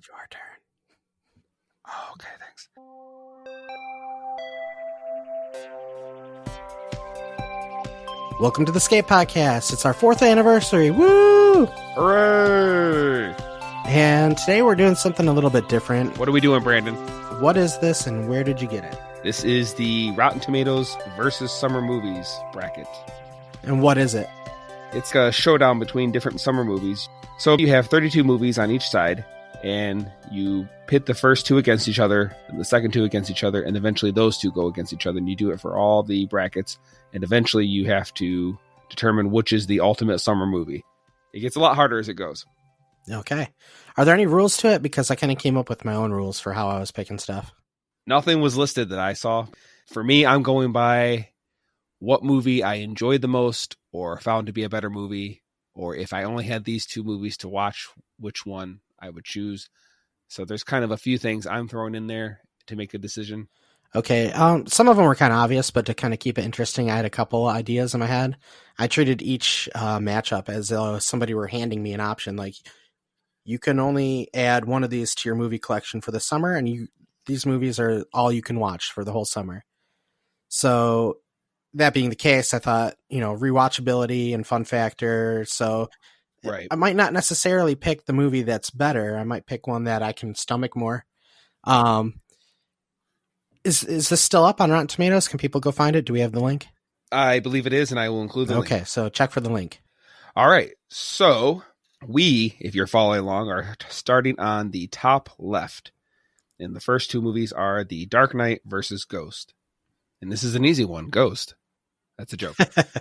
Your turn. Oh, okay, thanks. Welcome to the Skate Podcast. It's our 4th anniversary. Woo! Hooray! And today we're doing something a little bit different. What are we doing, Brandon? What is this and where did you get it? This is the Rotten Tomatoes versus Summer Movies bracket. And what is it? It's a showdown between different summer movies. So you have 32 movies on each side, and you pit the first 2 against each other, and the second 2 against each other, and eventually those 2 go against each other, and you do it for all the brackets, and eventually you have to determine which is the ultimate summer movie. It gets a lot harder as it goes. Okay. Are there any rules to it? Because I kind of came up with my own rules for how I was picking stuff. Nothing was listed that I saw. For me, I'm going by what movie I enjoyed the most or found to be a better movie, or if I only had these 2 movies to watch, which one I would choose. So there's kind of a few things I'm throwing in there to make a decision. Okay. Some of them were kind of obvious, but to kind of keep it interesting, I had a couple ideas in my head. I treated each matchup as though somebody were handing me an option. Like, you can only add one of these to your movie collection for the summer, and these movies are all you can watch for the whole summer. So that being the case, I thought, rewatchability and fun factor. So right. I might not necessarily pick the movie that's better. I might pick one that I can stomach more. Is this still up on Rotten Tomatoes? Can people go find it? Do we have the link? I believe it is, and I will include the link. Okay, so check for the link. All right. So we, if you're following along, are starting on the top left. And the first 2 movies are The Dark Knight versus Ghost. And this is an easy one. Ghost. That's a joke.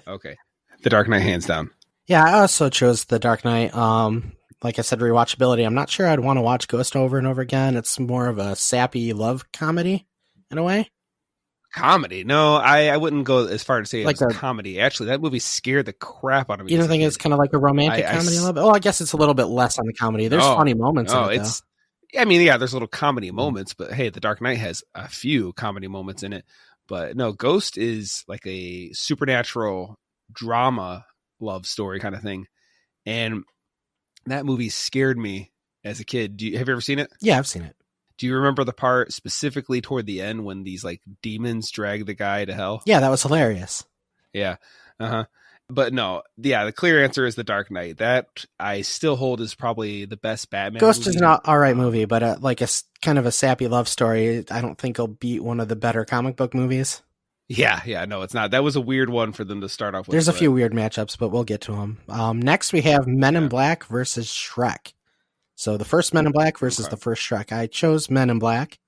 Okay. The Dark Knight, hands down. Yeah, I also chose The Dark Knight. Like I said, rewatchability. I'm not sure I'd want to watch Ghost over and over again. It's more of a sappy love comedy in a way. Comedy? No, I wouldn't go as far to say like it was a comedy. Actually, that movie scared the crap out of me. You don't think it's kind of like a romantic comedy a little bit? Well, I guess it's a little bit less on the comedy. There's funny moments in it, though. I mean, yeah, there's little comedy moments, but hey, The Dark Knight has a few comedy moments in it. But no, Ghost is like a supernatural drama love story kind of thing. And that movie scared me as a kid. Have you ever seen it? Yeah, I've seen it. Do you remember the part specifically toward the end when these like demons drag the guy to hell? Yeah, that was hilarious. Yeah. Uh-huh. But no, yeah, the clear answer is The Dark Knight. That I still hold is probably the best Batman Ghost movie. is an all right movie, but like a kind of a sappy love story. I don't think it'll beat one of the better comic book movies. Yeah, no, it's not. That was a weird one for them to start off with. There's a few weird matchups, but we'll get to them. Next, we have Men in Black versus Shrek. So the first Men in Black versus the first Shrek. I chose Men in Black.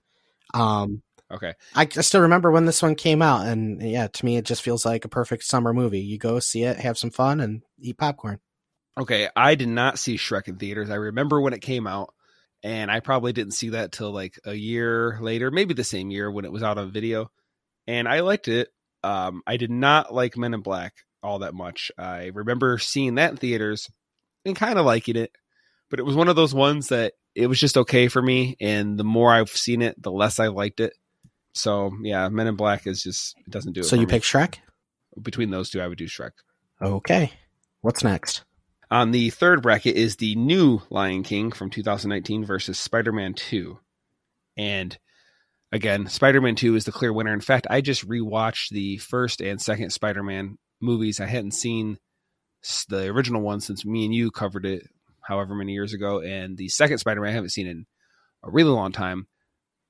Okay. I still remember when this one came out, and yeah, to me, it just feels like a perfect summer movie. You go see it, have some fun, and eat popcorn. Okay, I did not see Shrek in theaters. I remember when it came out, and I probably didn't see that till like a year later, maybe the same year when it was out on video, and I liked it. I did not like Men in Black all that much. I remember seeing that in theaters and kind of liking it, but it was one of those ones that it was just okay for me, and the more I've seen it, the less I liked it. So, yeah, Men in Black is just, it doesn't do it. So you pick Shrek? Between those 2, I would do Shrek. Okay. What's next? On the third bracket is the new Lion King from 2019 versus Spider-Man 2. And again, Spider-Man 2 is the clear winner. In fact, I just rewatched the first and second Spider-Man movies. I hadn't seen the original one since me and you covered it however many years ago. And the second Spider-Man I haven't seen in a really long time.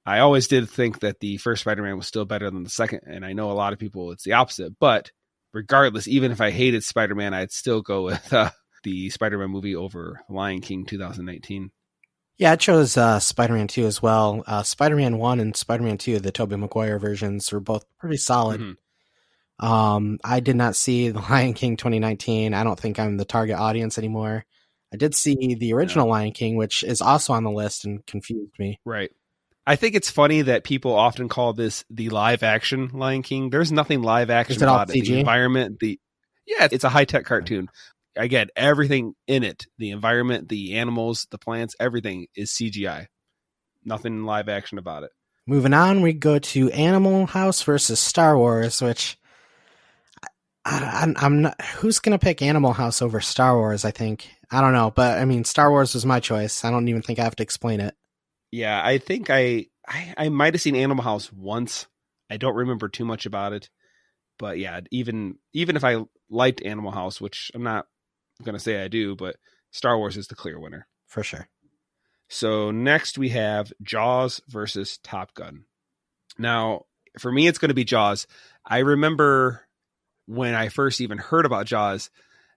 I always did think that the first Spider-Man was still better than the second, and I know a lot of people, it's the opposite. But regardless, even if I hated Spider-Man, I'd still go with the Spider-Man movie over Lion King 2019. Yeah, I chose Spider-Man 2 as well. Spider-Man 1 and Spider-Man 2, the Tobey Maguire versions, were both pretty solid. Mm-hmm. I did not see the Lion King 2019. I don't think I'm the target audience anymore. I did see the original Lion King, which is also on the list and confused me. Right. I think it's funny that people often call this the live action Lion King. There's nothing live action about it. The environment, it's a high tech cartoon. Again, everything in it, the environment, the animals, the plants, everything is CGI. Nothing live action about it. Moving on, we go to Animal House versus Star Wars, which I'm not. Who's gonna pick Animal House over Star Wars? I think I don't know, but I mean, Star Wars was my choice. I don't even think I have to explain it. Yeah, I think I might have seen Animal House once. I don't remember too much about it. But yeah, even if I liked Animal House, which I'm not going to say I do, but Star Wars is the clear winner. For sure. So next we have Jaws versus Top Gun. Now, for me, it's going to be Jaws. I remember when I first even heard about Jaws,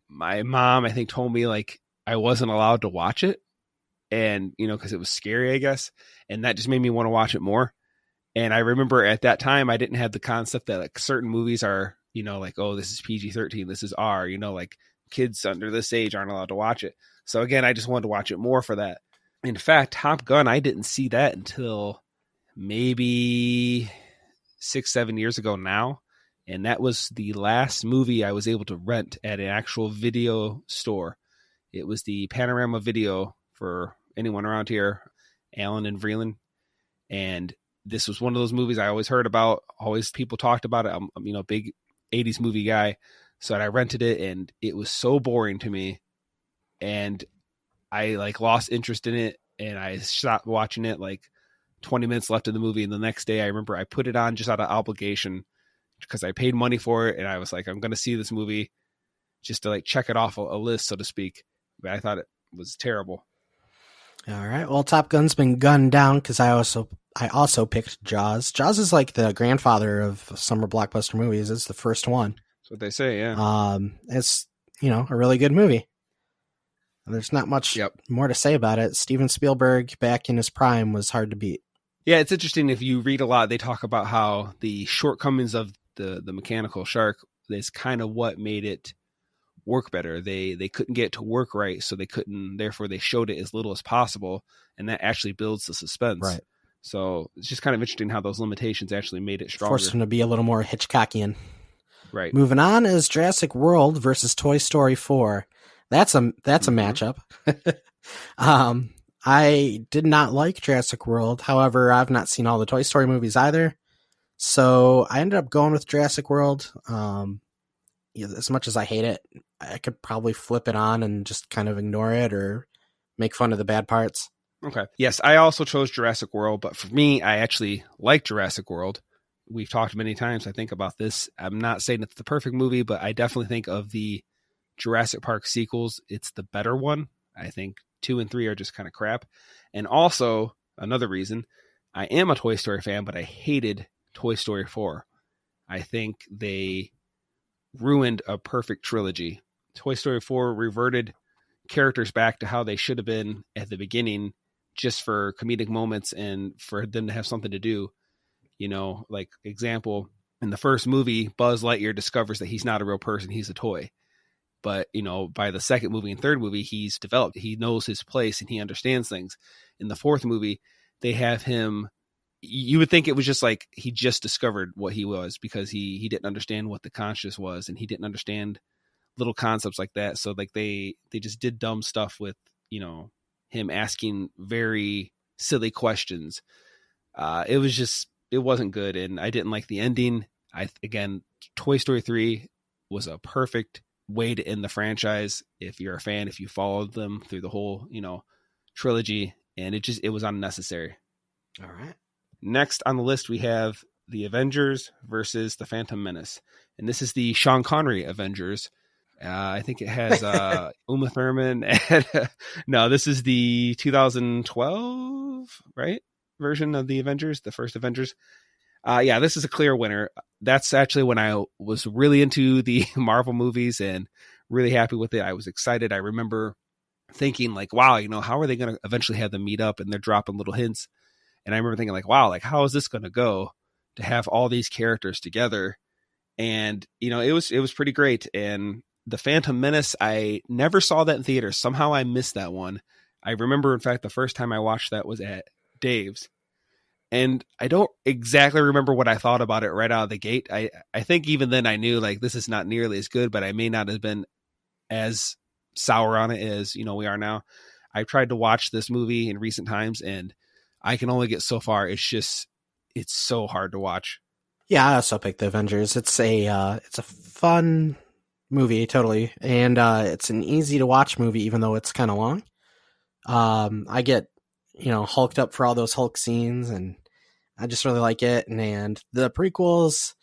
my mom, I think, told me like I wasn't allowed to watch it. And, you know, because it was scary, I guess. And that just made me want to watch it more. And I remember at that time, I didn't have the concept that like certain movies are, you know, like, oh, this is PG-13, this is R, you know, like kids under this age aren't allowed to watch it. So again, I just wanted to watch it more for that. In fact, Top Gun, I didn't see that until maybe 6-7 years ago now. And that was the last movie I was able to rent at an actual video store. It was the Panorama Video for anyone around here, Alan and Vreeland. And this was one of those movies I always heard about. Always people talked about it. I'm you know, big 80s movie guy. So I rented it and it was so boring to me. And I like lost interest in it and I stopped watching it like 20 minutes left in the movie. And the next day I remember I put it on just out of obligation because I paid money for it. And I was like, I'm going to see this movie just to like check it off a list, so to speak. But I thought it was terrible. All right. Well, Top Gun's been gunned down because I also picked Jaws. Jaws is like the grandfather of summer blockbuster movies. It's the first one. That's what they say, yeah. It's, you know, a really good movie. There's not much more to say about it. Steven Spielberg back in his prime was hard to beat. Yeah, it's interesting. If you read a lot, they talk about how the shortcomings of the mechanical shark is kind of what made it work better. They couldn't get it to work right, so therefore they showed it as little as possible, and that actually builds the suspense. Right. So it's just kind of interesting how those limitations actually made it stronger. Forced him to be a little more Hitchcockian. Right. Moving on is Jurassic World versus Toy Story 4. That's a matchup. I did not like Jurassic World. However, I've not seen all the Toy Story movies either. So I ended up going with Jurassic World. As much as I hate it, I could probably flip it on and just kind of ignore it or make fun of the bad parts. Okay. Yes, I also chose Jurassic World, but for me, I actually like Jurassic World. We've talked many times, I think, about this. I'm not saying it's the perfect movie, but I definitely think of the Jurassic Park sequels, it's the better one. I think 2 and 3 are just kind of crap. And also, another reason, I am a Toy Story fan, but I hated Toy Story 4. I think they ruined a perfect trilogy. Toy Story 4 reverted characters back to how they should have been at the beginning, just for comedic moments and for them to have something to do. You know, like example, in the first movie, Buzz Lightyear discovers that he's not a real person, he's a toy. But, you know, by the second movie and third movie, he's developed. He knows his place and he understands things. In the fourth movie, they have him. You would think it was just like he just discovered what he was because he didn't understand what the conscious was and he didn't understand little concepts like that. So like they just did dumb stuff with, you know, him asking very silly questions. It wasn't good. And I didn't like the ending. Again, Toy Story 3 was a perfect way to end the franchise. If you're a fan, if you followed them through the whole, you know, trilogy, and it was unnecessary. All right. Next on the list, we have the Avengers versus the Phantom Menace. And this is the Sean Connery Avengers. I think it has Uma Thurman. No, this is the 2012, right? Version of the Avengers, the first Avengers. Yeah, this is a clear winner. That's actually when I was really into the Marvel movies and really happy with it. I was excited. I remember thinking like, wow, you know, how are they going to eventually have them meet up? And they're dropping little hints. And I remember thinking like, wow, like how is this going to go to have all these characters together? And, you know, it was pretty great. And the Phantom Menace, I never saw that in theaters. Somehow I missed that one. I remember, in fact, the first time I watched that was at Dave's. And I don't exactly remember what I thought about it right out of the gate. I think even then I knew like this is not nearly as good, but I may not have been as sour on it as, you know, we are now. I've tried to watch this movie in recent times and I can only get so far. It's so hard to watch. Yeah, I also picked the Avengers. It's a fun movie, totally. And it's an easy to watch movie, even though it's kind of long. I get hulked up for all those Hulk scenes, and I just really like it. And the prequels,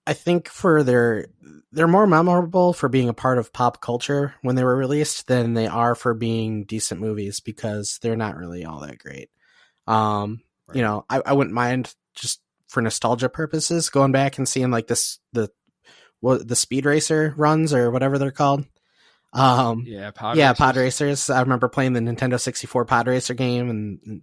I think they're more memorable for being a part of pop culture when they were released than they are for being decent movies, because they're not really all that great. Right. I wouldn't mind, just for nostalgia purposes, going back and seeing like the speed racer runs or whatever they're called. Yeah, pod Yeah, racers. pod racers. I remember playing the Nintendo 64 pod racer game, and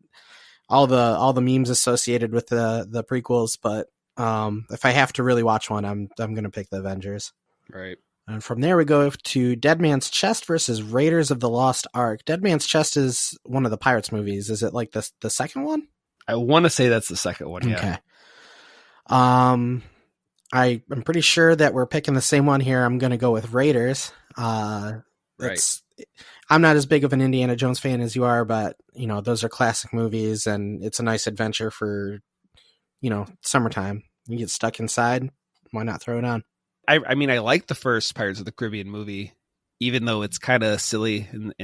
all the memes associated with the prequels. But if I have to really watch one, I'm gonna pick the Avengers. Right. And from there we go to Dead Man's Chest versus Raiders of the Lost Ark. Dead Man's Chest is one of the Pirates movies. Is it like the second one? I want to say that's the second one. Yeah. Okay. I'm pretty sure that we're picking the same one here. I'm gonna go with Raiders. Right. I'm not as big of an Indiana Jones fan as you are, but those are classic movies, and it's a nice adventure for summertime. You get stuck inside, why not throw it on? I mean, I like the first Pirates of the Caribbean movie, even though it's kind of silly and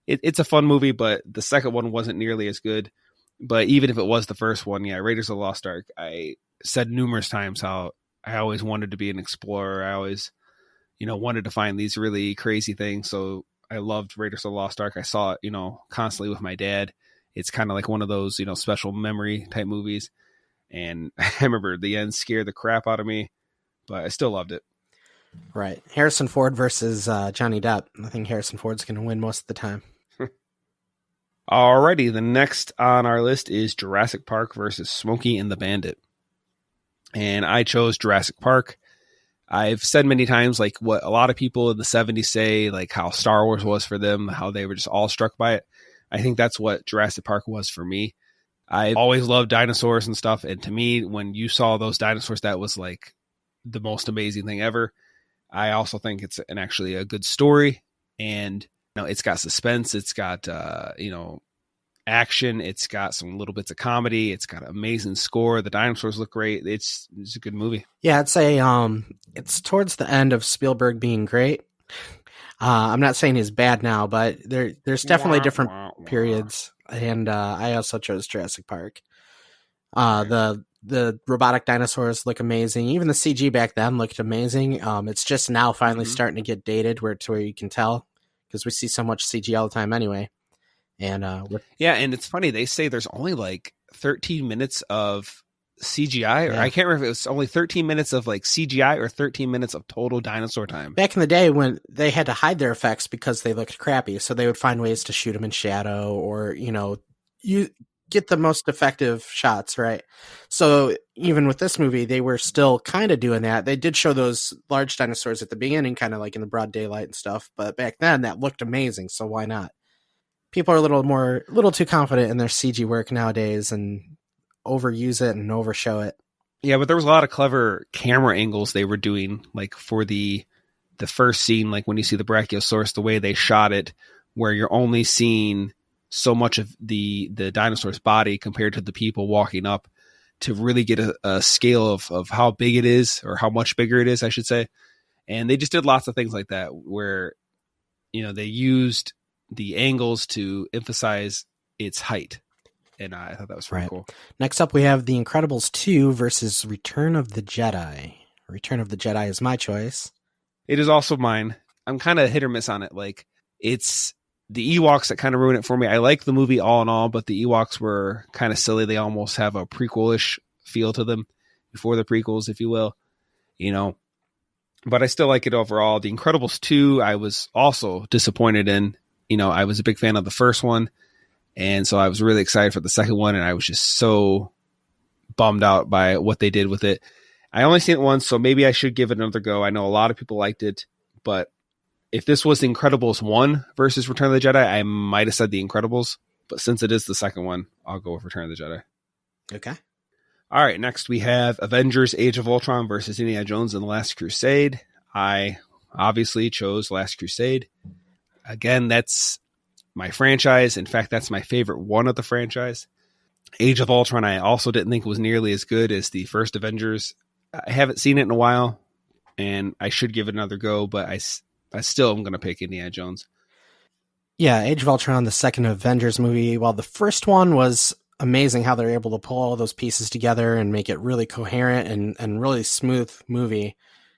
it's a fun movie, but the second one wasn't nearly as good. But even if it was the first one, yeah, Raiders of the Lost Ark, I said numerous times how I always wanted to be an explorer. I always, wanted to find these really crazy things. So I loved Raiders of the Lost Ark. I saw it, constantly with my dad. It's kind of like one of those, special memory type movies. And I remember the end scared the crap out of me, but I still loved it. Right. Harrison Ford versus Johnny Depp. I think Harrison Ford's going to win most of the time. Alrighty, the next on our list is Jurassic Park versus Smokey and the Bandit. And I chose Jurassic Park. I've said many times, like, what a lot of people in the 70s say, like how Star Wars was for them, how they were just all struck by it. I think that's what Jurassic Park was for me. I always loved dinosaurs and stuff. And to me, when you saw those dinosaurs, that was like the most amazing thing ever. I also think it's actually a good story. And it's got suspense. It's got, action. It's got some little bits of comedy. It's got an amazing score. The dinosaurs look great. It's a good movie. Yeah, I'd say it's towards the end of Spielberg being great. I'm not saying he's bad now, but there's definitely different periods. And I also chose Jurassic Park. The robotic dinosaurs look amazing. Even the CG back then looked amazing. It's just now finally starting to get dated, where you can tell, because we see so much CG all the time anyway. And yeah, and it's funny, they say there's only like 13 minutes of CGI, or I can't remember if it was only 13 minutes of like CGI or 13 minutes of total dinosaur time. Back in the day when they had to hide their effects because they looked crappy, so they would find ways to shoot them in shadow, or you get the most effective shots, right? So even with this movie, they were still kind of doing that. They did show those large dinosaurs at the beginning, kind of like in the broad daylight and stuff, but back then that looked amazing, so why not? People are a little too confident in their CG work nowadays and overuse it and overshow it. Yeah, but there was a lot of clever camera angles they were doing, like for the first scene, like when you see the Brachiosaurus, the way they shot it, where you're only seeing so much of the dinosaur's body compared to the people walking up, to really get a scale of how big it is, or how much bigger it is, I should say. And they just did lots of things like that, where they used the angles to emphasize its height. And I thought that was pretty cool. Next up, we have The Incredibles 2 versus Return of the Jedi. Return of the Jedi is my choice. It is also mine. I'm kind of hit or miss on it. Like, it's the Ewoks that kind of ruin it for me. I like the movie all in all, but the Ewoks were kind of silly. They almost have a prequel-ish feel to them, before the prequels, if you will. But I still like it overall. The Incredibles 2, I was also disappointed in. I was a big fan of the first one, and so I was really excited for the second one, and I was just so bummed out by what they did with it. I only seen it once, so maybe I should give it another go. I know a lot of people liked it, but if this was The Incredibles 1 versus Return of the Jedi, I might have said The Incredibles, but since it is the second one, I'll go with Return of the Jedi. Okay. All right, next we have Avengers Age of Ultron versus Indiana Jones and the Last Crusade. I obviously chose Last Crusade. Again, that's my franchise. In fact, that's my favorite one of the franchise. Age of Ultron, I also didn't think was nearly as good as the first Avengers. I haven't seen it in a while, and I should give it another go, but I still am going to pick Indiana Jones. Yeah, Age of Ultron, the second Avengers movie. While the first one was amazing how they're able to pull all those pieces together and make it really coherent and really smooth movie,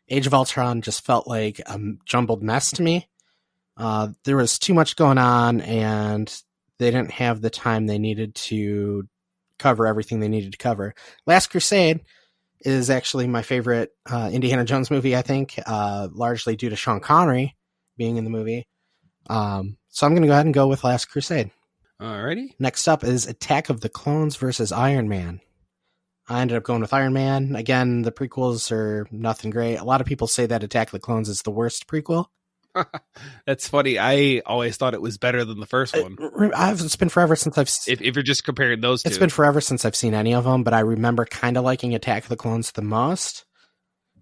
Age of Ultron just felt like a jumbled mess to me. There was too much going on, and they didn't have the time they needed to cover everything they needed to cover. Last Crusade is actually my favorite Indiana Jones movie, I think, largely due to Sean Connery being in the movie. So I'm going to go ahead and go with Last Crusade. Alrighty. Next up is Attack of the Clones versus Iron Man. I ended up going with Iron Man. Again, the prequels are nothing great. A lot of people say that Attack of the Clones is the worst prequel. That's funny. I always thought it was better than the first one. It's been forever since If you're just comparing those two. It's been forever since I've seen any of them, but I remember kind of liking Attack of the Clones the most.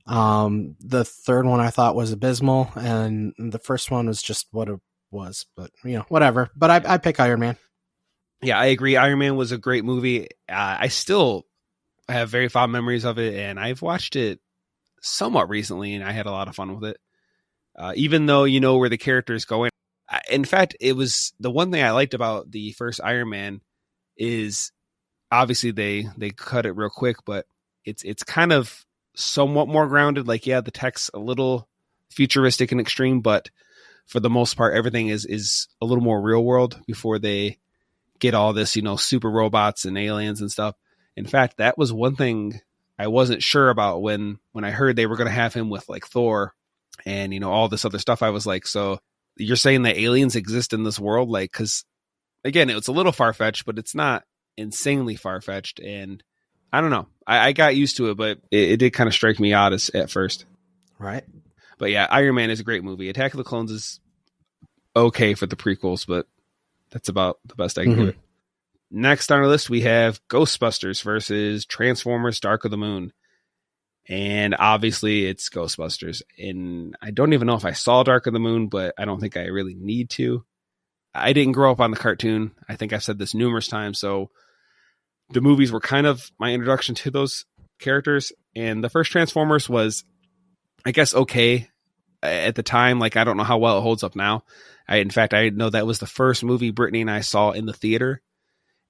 The third one I thought was abysmal, and the first one was just what it was, but whatever. But I pick Iron Man. Yeah, I agree. Iron Man was a great movie. I still have very fond memories of it, and I've watched it somewhat recently, and I had a lot of fun with it. Even though you know where the character is going. In fact, it was the one thing I liked about the first Iron Man is obviously they cut it real quick, but it's kind of somewhat more grounded. Like, yeah, the tech's a little futuristic and extreme, but for the most part, everything is a little more real world before they get all this, super robots and aliens and stuff. In fact, that was one thing I wasn't sure about when I heard they were going to have him with like Thor and, all this other stuff. I was like, so you're saying that aliens exist in this world? Like, cause again, it's a little far-fetched, but it's not insanely far-fetched. And I don't know. I got used to it, but it did kind of strike me odd at first. Right. But yeah, Iron Man is a great movie. Attack of the Clones is okay for the prequels, but that's about the best I can give it. Next on our list, we have Ghostbusters versus Transformers Dark of the Moon. And obviously it's Ghostbusters. And I don't even know if I saw Dark of the Moon, but I don't think I really need to. I didn't grow up on the cartoon. I think I've said this numerous times. So the movies were kind of my introduction to those characters. And the first Transformers was, I guess, okay at the time. Like, I don't know how well it holds up now. In fact, I know that was the first movie Brittany and I saw in the theater.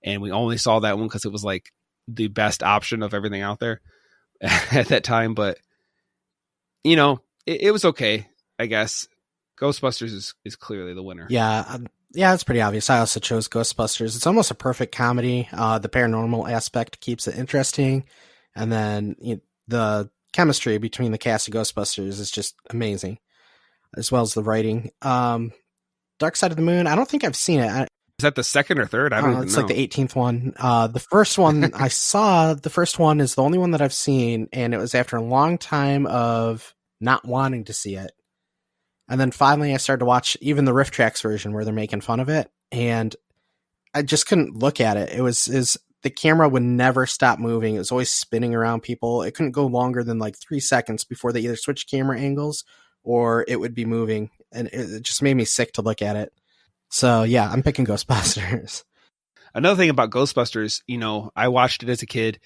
And we only saw that one because it was like the best option of everything out there at that time. But, it was okay, I guess. Ghostbusters is clearly the winner. Yeah. Yeah, it's pretty obvious. I also chose Ghostbusters. It's almost a perfect comedy. The paranormal aspect keeps it interesting. And then the chemistry between the cast of Ghostbusters is just amazing, as well as the writing. Dark Side of the Moon, I don't think I've seen it. Is that the second or third? I don't even know. It's like the 18th one. The first one I saw, the first one is the only one that I've seen, and it was after a long time of not wanting to see it. And then finally I started to watch even the Riff Tracks version where they're making fun of it, and I just couldn't look at it. It was the camera would never stop moving. It was always spinning around people. It couldn't go longer than like 3 seconds before they either switched camera angles or it would be moving, and it just made me sick to look at it. So yeah, I'm picking Ghostbusters. Another thing about Ghostbusters, I watched it as a kid,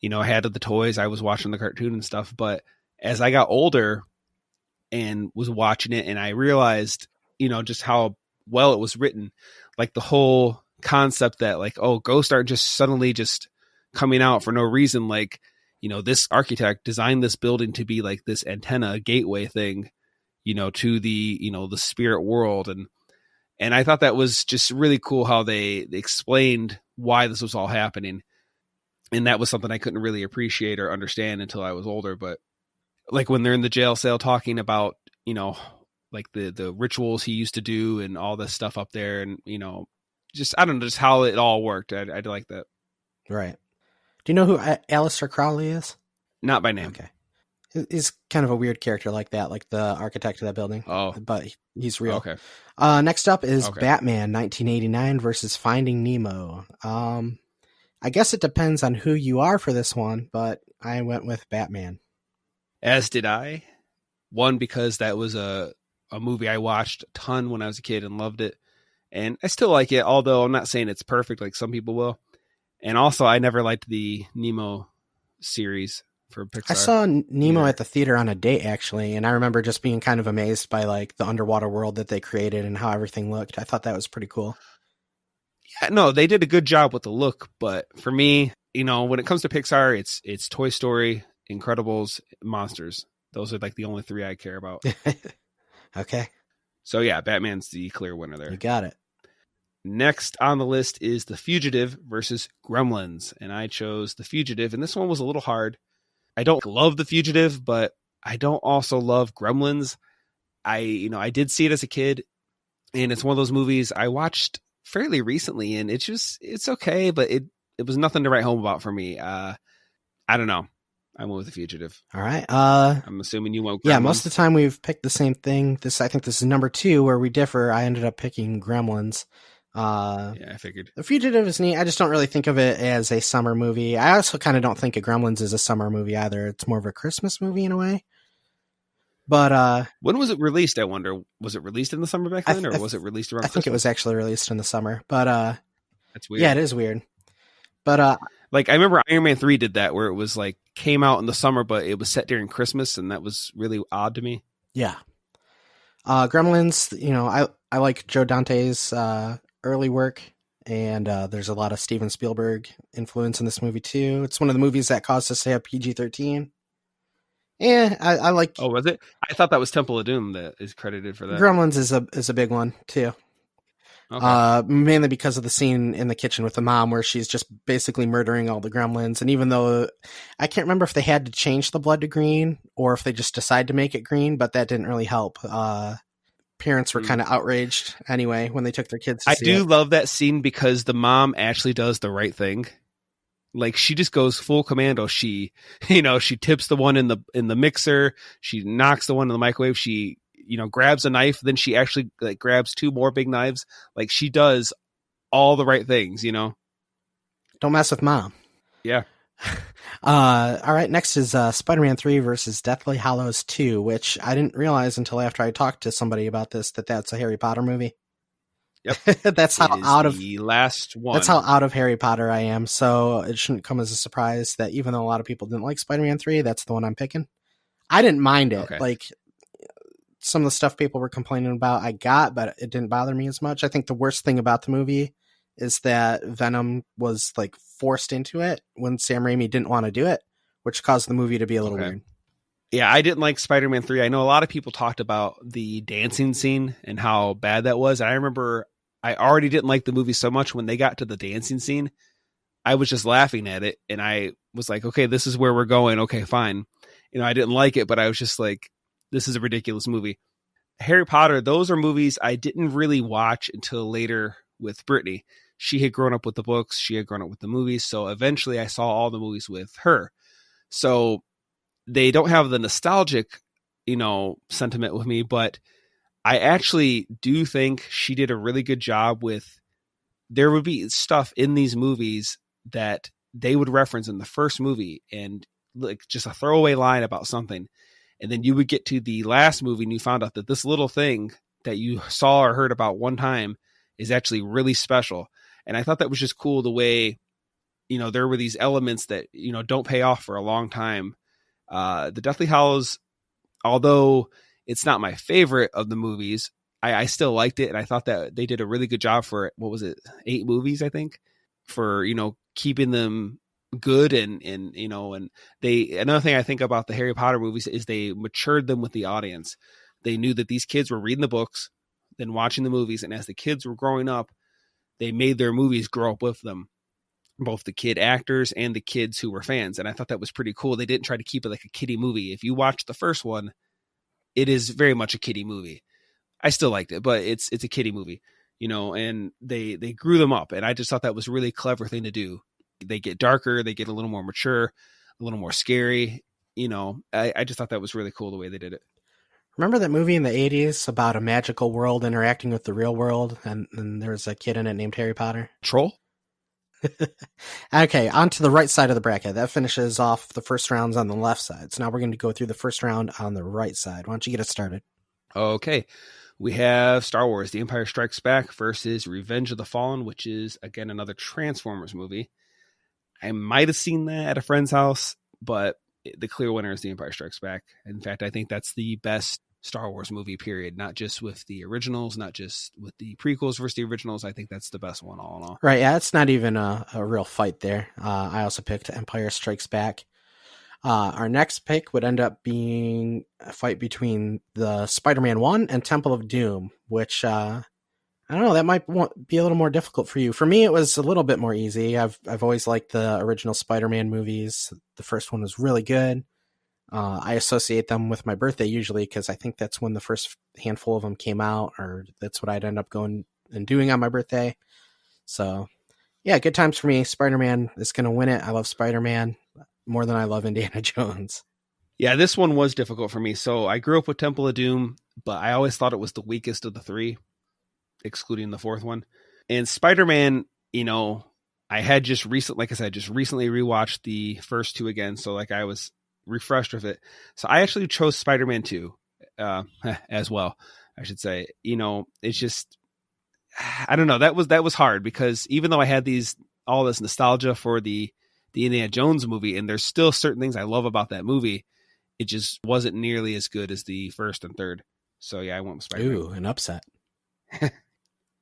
I had the toys, I was watching the cartoon and stuff, but as I got older and was watching it and I realized, just how well it was written, like the whole concept that like, oh, ghosts aren't just suddenly just coming out for no reason. Like, this architect designed this building to be like this antenna, gateway thing, to the, the spirit world. And I thought that was just really cool how they explained why this was all happening. And that was something I couldn't really appreciate or understand until I was older. But like when they're in the jail cell talking about, like the rituals he used to do and all this stuff up there. And, just, I don't know, just how it all worked. I like that. Right. Do you know who Aleister Crowley is? Not by name. Okay. He's kind of a weird character like that, like the architect of that building. Oh. But he's real. Okay. Next up is Batman 1989 versus Finding Nemo. I guess it depends on who you are for this one, but I went with Batman. As did I. One, because that was a movie I watched a ton when I was a kid and loved it. And I still like it, although I'm not saying it's perfect like some people will. And also, I never liked the Nemo series for I Pixar. saw Nemo either. at the theater on a date, actually, and I remember just being kind of amazed by like the underwater world that they created and how everything looked. I thought that was pretty cool. Yeah, no, they did a good job with the look, but for me, when it comes to Pixar, it's Toy Story, Incredibles, Monsters. Those are like the only three I care about. Okay. So yeah, Batman's the clear winner there. You got it. Next on the list is The Fugitive versus Gremlins, and I chose The Fugitive, and this one was a little hard. I don't love The Fugitive, but I don't also love Gremlins. I did see it as a kid, and it's one of those movies I watched fairly recently, and it's okay, but it was nothing to write home about for me. I don't know. I went with The Fugitive. All right. I'm assuming you went Gremlins. Yeah, most of the time we've picked the same thing. I think this is number 2 where we differ. I ended up picking Gremlins. Yeah, I figured. The Fugitive is neat. I just don't really think of it as a summer movie. I also kind of don't think of Gremlins as a summer movie either. It's more of a Christmas movie in a way. But when was it released? I wonder. Was it released in the summer back then, or was it released around? I think it was actually released in the summer. But that's weird. Yeah, it is weird. But like I remember Iron Man 3 did that, where it was like came out in the summer, but it was set during Christmas, and that was really odd to me. Yeah. Gremlins. I like Joe Dante's early work, and there's a lot of Steven Spielberg influence in this movie too. It's one of the movies that caused us to have PG-13. Yeah, I like. Oh, was it? I thought that was Temple of Doom that is credited for that. Gremlins is a big one too. Okay. Mainly because of the scene in the kitchen with the mom where she's just basically murdering all the gremlins. And even though I can't remember if they had to change the blood to green or if they just decided to make it green, but that didn't really help. Parents were kind of outraged anyway when they took their kids to see it. Love that scene because the mom actually does the right thing. Like she just goes full commando. She tips the one in the mixer. She knocks the one in the microwave. She, grabs a knife. Then she actually like grabs 2 more big knives. Like she does all the right things, Don't mess with mom. Yeah. All right. Next is Spider-Man 3 versus Deathly Hallows 2, which I didn't realize until after I talked to somebody about this, that's a Harry Potter movie. Yep. That's how out of the last one. That's how out of Harry Potter I am. So it shouldn't come as a surprise that even though a lot of people didn't like Spider-Man 3, that's the one I'm picking. I didn't mind it. Okay. Like some of the stuff people were complaining about, I got, but it didn't bother me as much. I think the worst thing about the movie is that Venom was like forced into it when Sam Raimi didn't want to do it, which caused the movie to be a little weird. Yeah, I didn't like Spider-Man 3. I know a lot of people talked about the dancing scene and how bad that was. And I remember I already didn't like the movie so much when they got to the dancing scene. I was just laughing at it. And I was like, okay, this is where we're going. Okay, fine. I didn't like it, but I was just like, this is a ridiculous movie. Harry Potter, those are movies I didn't really watch until later with Brittany. She had grown up with the books. She had grown up with the movies. So eventually I saw all the movies with her. So they don't have the nostalgic, sentiment with me, but I actually do think she did a really good job with, there would be stuff in these movies that they would reference in the first movie and like just a throwaway line about something. And then you would get to the last movie and you found out that this little thing that you saw or heard about one time is actually really special. And I thought that was just cool the way, there were these elements that, don't pay off for a long time. The Deathly Hallows, although it's not my favorite of the movies, I still liked it. And I thought that they did a really good job for, 8 movies, I think, for, keeping them good. And another thing I think about the Harry Potter movies is they matured them with the audience. They knew that these kids were reading the books, then watching the movies. And as the kids were growing up, they made their movies grow up with them, both the kid actors and the kids who were fans. And I thought that was pretty cool. They didn't try to keep it like a kiddie movie. If you watch the first one, it is very much a kiddie movie. I still liked it, but it's a kiddie movie, and they grew them up. And I just thought that was a really clever thing to do. They get darker, they get a little more mature, a little more scary. I just thought that was really cool the way they did it. Remember that movie in the 80s about a magical world interacting with the real world? And there was a kid in it named Harry Potter. Troll? Okay, on to the right side of the bracket. That finishes off the first rounds on the left side. So now we're going to go through the first round on the right side. Why don't you get us started? Okay. We have Star Wars, The Empire Strikes Back versus Revenge of the Fallen, which is, again, another Transformers movie. I might have seen that at a friend's house, but the clear winner is The Empire Strikes Back. In fact, I think that's the best Star Wars movie, period. Not just with the originals, not just with the prequels versus the originals. I think that's the best one all in all. Right, yeah, it's not even a real fight there. I also picked Empire Strikes Back. Our next pick would end up being a fight between the Spider-Man 1 and Temple of Doom, which, I don't know, that might be a little more difficult for you. For me, it was a little bit more easy. I've always liked the original Spider-Man movies. The first one was really good. I associate them with my birthday usually because I think that's when the first handful of them came out, or that's what I'd end up going and doing on my birthday. So, yeah, good times for me. Spider-Man is going to win it. I love Spider-Man more than I love Indiana Jones. Yeah, this one was difficult for me. So I grew up with Temple of Doom, but I always thought it was the weakest of the three, excluding the fourth one. And Spider-Man, I had just recently rewatched the first two again. So I was refreshed with it. So I actually chose Spider-Man 2 as well, I should say. It's just, I don't know. That was hard because even though I had all this nostalgia for the Indiana Jones movie, and there's still certain things I love about that movie, it just wasn't nearly as good as the first and third. So yeah, I went with Spider-Man. Ooh, an upset.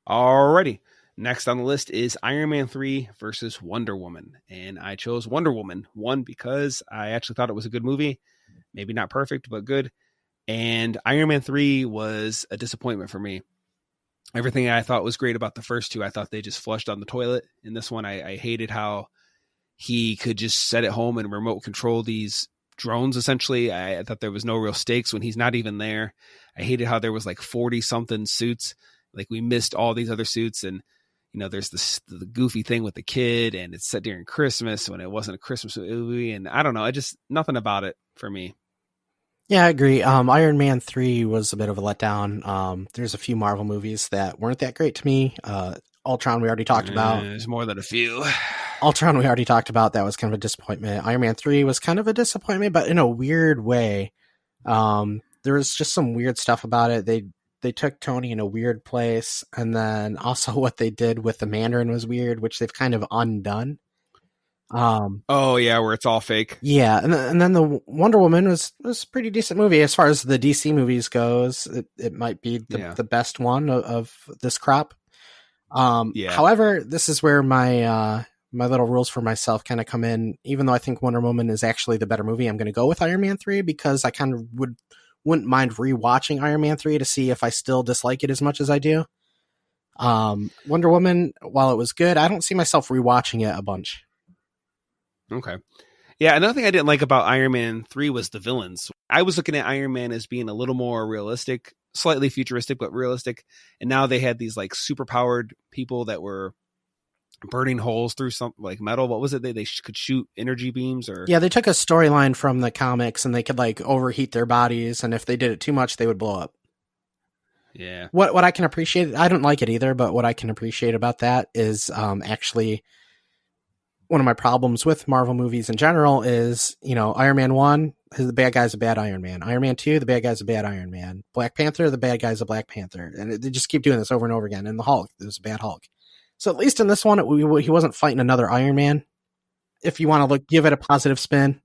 Alrighty. Next on the list is Iron Man 3 versus Wonder Woman. And I chose Wonder Woman. One, because I actually thought it was a good movie. Maybe not perfect, but good. And Iron Man 3 was a disappointment for me. Everything I thought was great about the first two, I thought they just flushed down the toilet. In this one, I hated how he could just set it home and remote control these drones, essentially. I thought there was no real stakes when he's not even there. I hated how there was 40-something suits. We missed all these other suits, and there's the goofy thing with the kid, and it's set during Christmas when it wasn't a Christmas movie, and I don't know, nothing about it for me. Yeah, I agree. Iron Man 3 was a bit of a letdown. There's a few Marvel movies that weren't that great to me. Ultron, we already talked about. There's more than a few. Ultron, we already talked about. That was kind of a disappointment. Iron Man 3 was kind of a disappointment, but in a weird way. There was just some weird stuff about it. They took Tony in a weird place, and then also what they did with the Mandarin was weird, which they've kind of undone. Oh yeah, where it's all fake. Yeah, and then the Wonder Woman was a pretty decent movie as far as the DC movies goes. It might be the best one of this crop. However, this is where my my little rules for myself kind of come in. Even though I think Wonder Woman is actually the better movie, I'm going to go with Iron Man 3 because I kind of wouldn't mind rewatching Iron Man 3 to see if I still dislike it as much as I do. Wonder Woman, while it was good, I don't see myself rewatching it a bunch. Okay. Yeah, another thing I didn't like about Iron Man 3 was the villains. I was looking at Iron Man as being a little more realistic, slightly futuristic, but realistic. And now they had these super powered people that were burning holes through something metal. What was it? They could shoot energy beams or... Yeah, they took a storyline from the comics and they could overheat their bodies. And if they did it too much, they would blow up. Yeah. What I can appreciate, I don't like it either, but what I can appreciate about that is actually one of my problems with Marvel movies in general is, Iron Man 1, the bad guy's a bad Iron Man. Iron Man 2, the bad guy's a bad Iron Man. Black Panther, the bad guy's a Black Panther. And they just keep doing this over and over again. And the Hulk, there's a bad Hulk. So at least in this one, he wasn't fighting another Iron Man. If you want to give it a positive spin.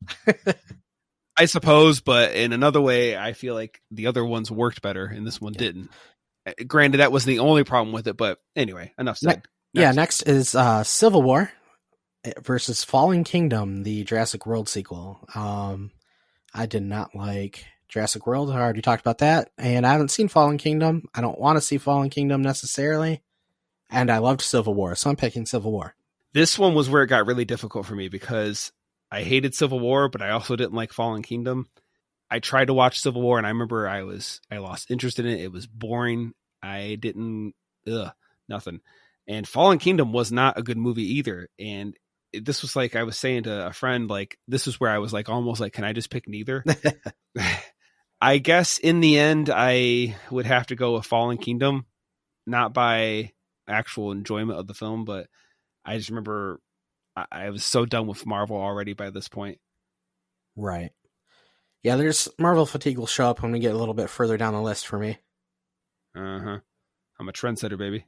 I suppose, but in another way, I feel like the other ones worked better and this one didn't. Granted, that was the only problem with it, but anyway, enough said. Next is Civil War versus Fallen Kingdom, the Jurassic World sequel. I did not like Jurassic World. I already talked about that. And I haven't seen Fallen Kingdom. I don't want to see Fallen Kingdom necessarily. And I loved Civil War, so I'm picking Civil War. This one was where it got really difficult for me because I hated Civil War, but I also didn't like Fallen Kingdom. I tried to watch Civil War, and I remember I lost interest in it. It was boring. I didn't, nothing. And Fallen Kingdom was not a good movie either. And this was I was saying to a friend, this is where I was almost can I just pick neither? I guess in the end, I would have to go with Fallen Kingdom, not by actual enjoyment of the film, but I just remember I was so done with Marvel already by this point. Right. Yeah, there's Marvel fatigue will show up when we get a little bit further down the list for me. Uh-huh. I'm a trendsetter, baby.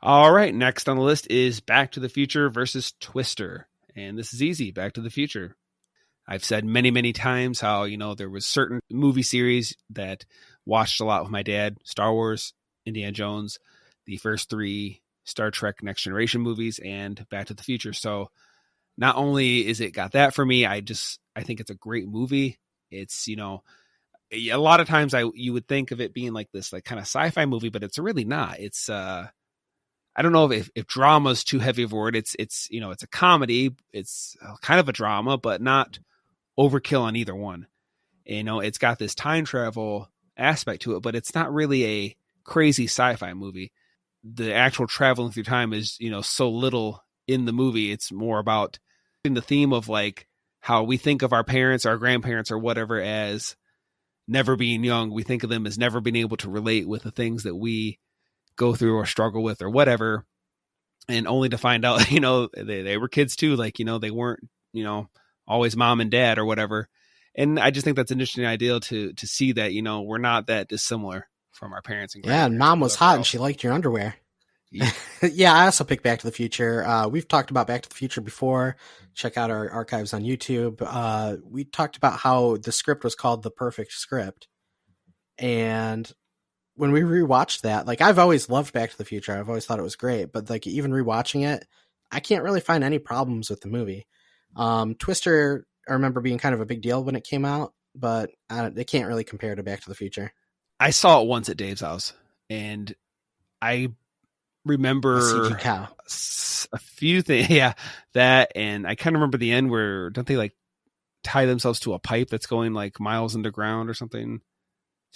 All right, next on the list is Back to the Future versus Twister. And this is easy, Back to the Future. I've said many, many times how, you know, there was certain movie series that watched a lot with my dad: Star Wars, Indiana Jones, the first 3 Star Trek Next Generation movies, and Back to the Future. So not only is it got that for me, I think it's a great movie. It's, you know, a lot of times you would think of it being like this, like kind of sci-fi movie, but it's really not. It's, I don't know if drama is too heavy of a word. It's, you know, it's a comedy. It's kind of a drama, but not overkill on either one. You know, it's got this time travel aspect to it, but it's not really a crazy sci-fi movie. The actual traveling through time is, you know, so little in the movie. It's more about the theme of like how we think of our parents, our grandparents, or whatever as never being young. We think of them as never being able to relate with the things that we go through or struggle with or whatever. And only to find out, you know, they were kids too. Like, you know, they weren't, you know, always mom and dad or whatever. And I just think that's an interesting idea to see that, you know, we're not that dissimilar from our parents and grandparents. Yeah, and mom was hot and she liked your underwear. Yeah. Yeah, I also picked Back to the Future. We've talked about Back to the Future before. Check out our archives on YouTube. We talked about how the script was called The Perfect Script. And when we rewatched that, like, I've always loved Back to the Future. I've always thought it was great. But like, even rewatching it, I can't really find any problems with the movie. Twister, I remember being kind of a big deal when it came out, but it can't really compare to Back to the Future. I saw it once at Dave's house, and I remember a few things. Yeah, that, and I kind of remember the end where, don't they like tie themselves to a pipe that's going like miles underground or something?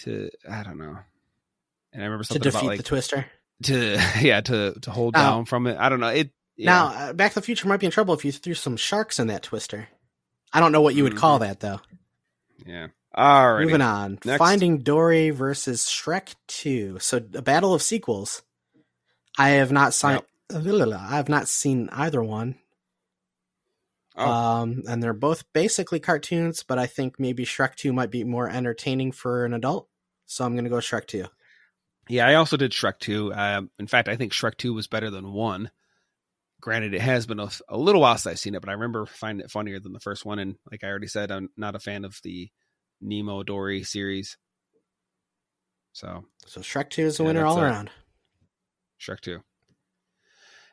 I don't know. And I remember something to defeat about like the Twister. To hold down from it. I don't know. Now, Back to the Future might be in trouble if you threw some sharks in that Twister. I don't know what you would call that, though. Yeah. All right. Moving on. Next. Finding Dory versus Shrek 2. So, a battle of sequels. I have not seen either one. Oh. And they're both basically cartoons, but I think maybe Shrek 2 might be more entertaining for an adult. So I'm going to go Shrek 2. Yeah, I also did Shrek 2. In fact, I think Shrek 2 was better than 1. Granted, it has been a little while since I've seen it, but I remember finding it funnier than the first one. And like I already said, I'm not a fan of the Nemo Dory series. So Shrek 2 is the winner all around. Shrek 2.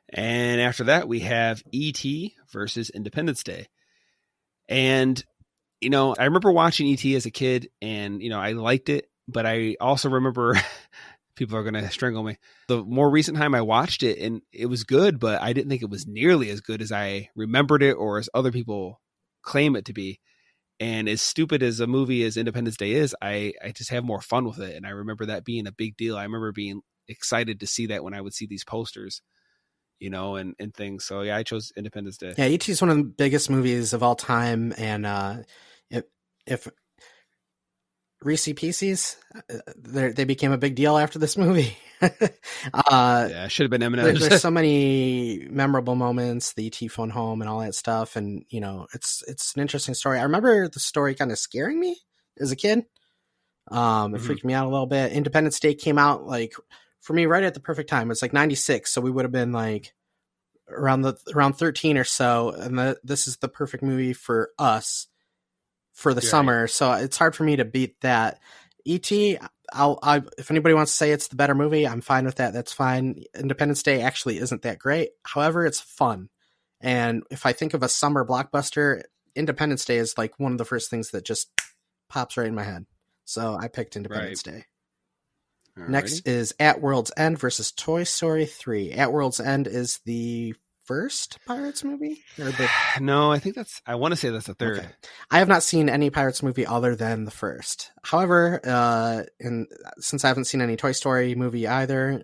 And after that, we have E.T. versus Independence Day. And, you know, I remember watching E.T. as a kid, and, you know, I liked it, but I also remember people are going to strangle me. The more recent time I watched it, and it was good, but I didn't think it was nearly as good as I remembered it or as other people claim it to be. And as stupid as a movie as Independence Day is, I just have more fun with it. And I remember that being a big deal. I remember being excited to see that when I would see these posters, you know, and things. So yeah, I chose Independence Day. Yeah, E.T. is one of the biggest movies of all time. And if Reese's Pieces, they became a big deal after this movie. Yeah, it should have been M&M's. There's so many memorable moments, the E.T. phone home and all that stuff. And, you know, it's an interesting story. I remember the story kind of scaring me as a kid. It freaked me out a little bit. Independence Day came out, like, for me, right at the perfect time. It's like 96. So we would have been like around 13 or so. And this is the perfect movie for us for the summer. So it's hard for me to beat that. E.T., if anybody wants to say it's the better movie, I'm fine with that. That's fine. Independence Day actually isn't that great. However, it's fun. And if I think of a summer blockbuster, Independence Day is like one of the first things that just pops right in my head. So I picked Independence Day. Alrighty. Next is At World's End versus Toy Story 3. At World's End is the first Pirates movie? No, I want to say that's the third. Okay. I have not seen any Pirates movie other than the first. However, since I haven't seen any Toy Story movie either,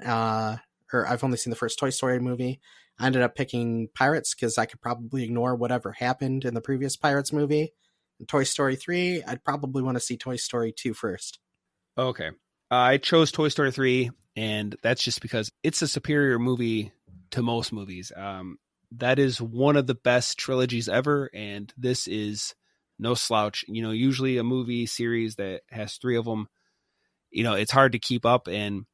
or I've only seen the first Toy Story movie, I ended up picking Pirates because I could probably ignore whatever happened in the previous Pirates movie. In Toy Story 3, I'd probably want to see Toy Story 2 first. Okay. I chose Toy Story 3, and that's just because it's a superior movie to most movies. That is one of the best trilogies ever, and this is no slouch. You know, usually a movie series that has 3 of them, you know, it's hard to keep up, and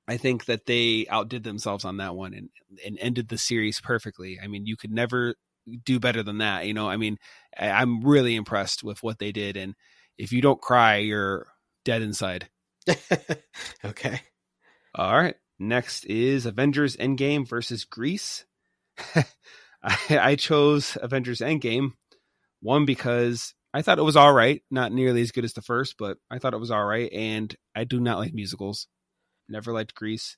I think that they outdid themselves on that one and ended the series perfectly. I mean, you could never do better than that. I mean, I'm really impressed with what they did. And if you don't cry, you're dead inside. Okay. All right. Next is Avengers End Game versus Grease. I chose Avengers End Game. One, because I thought it was all right. Not nearly as good as the first, but I thought it was all right. And I do not like musicals. Never liked Grease.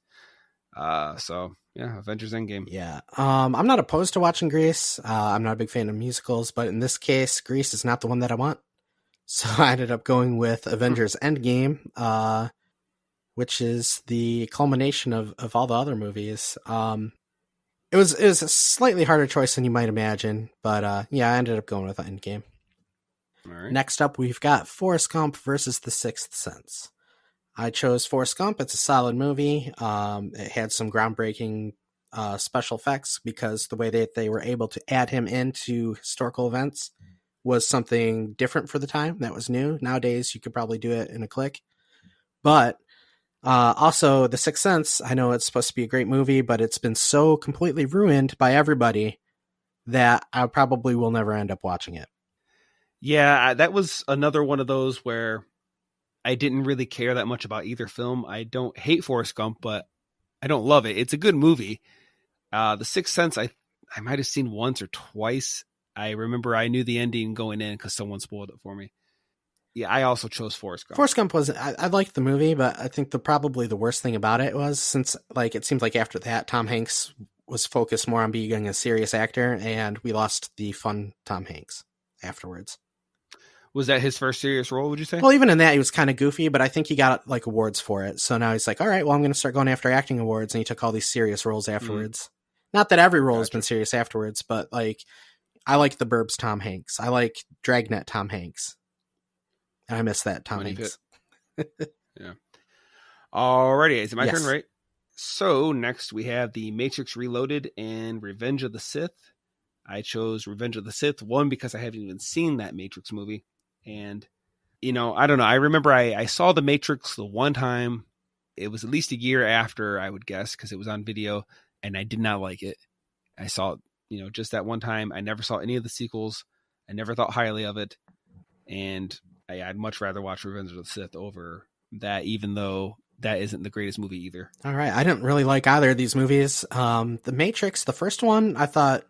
So yeah, Avengers End Game. Yeah. I'm not opposed to watching Grease. I'm not a big fan of musicals, but in this case, Grease is not the one that I want. So I ended up going with Avengers End Game, which is the culmination of all the other movies. It was a slightly harder choice than you might imagine, but yeah, I ended up going with End Game. All right. Next up, we've got Forrest Gump versus The Sixth Sense. I chose Forrest Gump. It's a solid movie. It had some groundbreaking special effects because the way that they were able to add him into historical events was something different for the time. That was new. Nowadays, you could probably do it in a click. But also, The Sixth Sense, I know it's supposed to be a great movie, but it's been so completely ruined by everybody that I probably will never end up watching it. Yeah, that was another one of those where I didn't really care that much about either film. I don't hate Forrest Gump, but I don't love it. It's a good movie. The Sixth Sense, I might have seen once or twice. I remember I knew the ending going in because someone spoiled it for me. Yeah, I also chose Forrest Gump. Forrest Gump was, I liked the movie, but I think probably the worst thing about it was since it seemed like after that, Tom Hanks was focused more on being a serious actor, and we lost the fun Tom Hanks afterwards. Was that his first serious role, would you say? Well, even in that, he was kind of goofy, but I think he got awards for it. So now he's like, all right, well, I'm going to start going after acting awards. And he took all these serious roles afterwards. Not that every role has been serious afterwards, but I like The Burbs Tom Hanks. I like Dragnet Tom Hanks. And I miss that Tom Hanks. Yeah. Alrighty, is it my turn, right? So next we have The Matrix Reloaded and Revenge of the Sith. I chose Revenge of the Sith, one, because I haven't even seen that Matrix movie. And, I don't know. I remember I saw The Matrix the one time. It was at least a year after, I would guess, because it was on video, and I did not like it. I saw it, just that one time. I never saw any of the sequels. I never thought highly of it. And I'd much rather watch Revenge of the Sith over that, even though that isn't the greatest movie either. All right. I didn't really like either of these movies. The Matrix, the first one, I thought,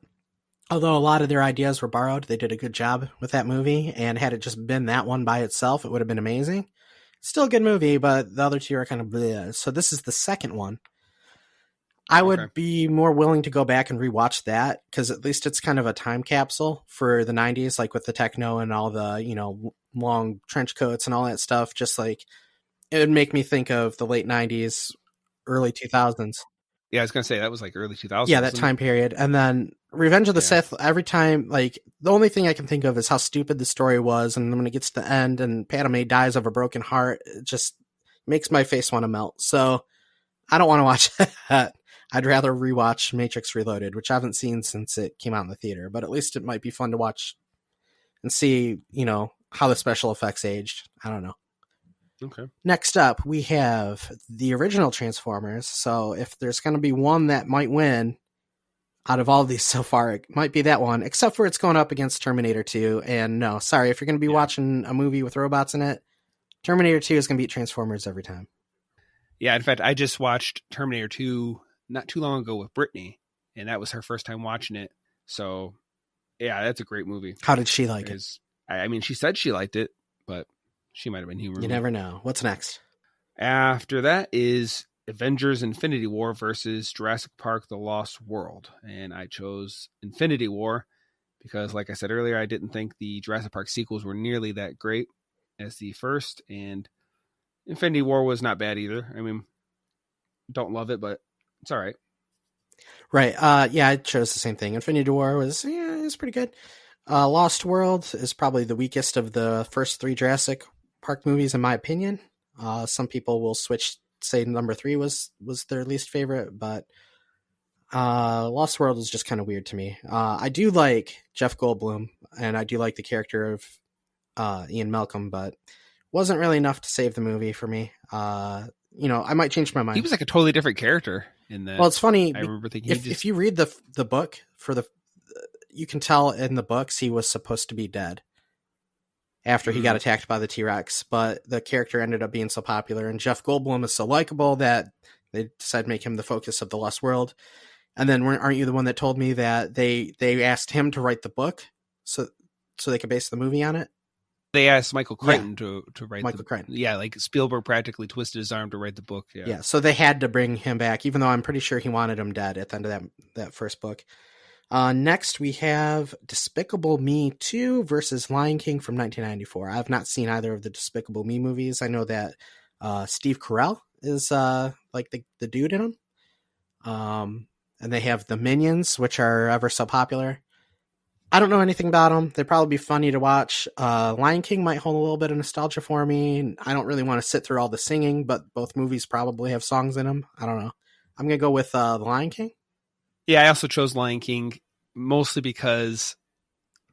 although a lot of their ideas were borrowed, they did a good job with that movie. And had it just been that one by itself, it would have been amazing. Still a good movie, but the other two are kind of bleh. So this is the second one. I would be more willing to go back and rewatch that because at least it's kind of a time capsule for the 90s, like with the techno and all the, long trench coats and all that stuff. Just it would make me think of the late 90s, early 2000s. Yeah, I was going to say that was early 2000s. Yeah, that time period. And then Revenge of the Sith, every time, the only thing I can think of is how stupid the story was. And when it gets to the end and Padme dies of a broken heart, it just makes my face want to melt. So I don't want to watch that. I'd rather rewatch Matrix Reloaded, which I haven't seen since it came out in the theater, but at least it might be fun to watch and see, how the special effects aged. I don't know. Okay. Next up, we have the original Transformers. So if there's going to be one that might win out of all of these so far, it might be that one, except for it's going up against Terminator 2. And no, sorry, if you're going to be watching a movie with robots in it, Terminator 2 is going to beat Transformers every time. Yeah, in fact, I just watched Terminator 2 not too long ago with Brittany, and that was her first time watching it. So, yeah, that's a great movie. How did she like it? I mean, she said she liked it, but she might have been humored. You never know. What's next? After that is Avengers Infinity War versus Jurassic Park The Lost World. And I chose Infinity War because, like I said earlier, I didn't think the Jurassic Park sequels were nearly that great as the first. And Infinity War was not bad either. I mean, don't love it, but it's all right. Right. Yeah, I chose the same thing. Infinity War was pretty good. Lost World is probably the weakest of the first three Jurassic Park movies, in my opinion. Some people will say number 3 was their least favorite, but Lost World is just kind of weird to me. I do like Jeff Goldblum, and I do like the character of Ian Malcolm, but wasn't really enough to save the movie for me. I might change my mind. He was a totally different character in that. Well, it's funny. I remember thinking if you read the book for you can tell in the books he was supposed to be dead after he got attacked by the T-Rex, but the character ended up being so popular, and Jeff Goldblum is so likable that they decided to make him the focus of the Lost World. And then aren't you the one that told me that they asked him to write the book so they could base the movie on it? They asked Michael Crichton to write Michael Crichton. Yeah, like Spielberg practically twisted his arm to write the book. Yeah, so they had to bring him back, even though I'm pretty sure he wanted him dead at the end of that first book. Next, we have Despicable Me 2 versus Lion King from 1994. I've not seen either of the Despicable Me movies. I know that Steve Carell is like the dude in them. And they have the Minions, which are ever so popular. I don't know anything about them. They'd probably be funny to watch. Lion King might hold a little bit of nostalgia for me. I don't really want to sit through all the singing, but both movies probably have songs in them. I don't know. I'm going to go with The Lion King. Yeah, I also chose Lion King mostly because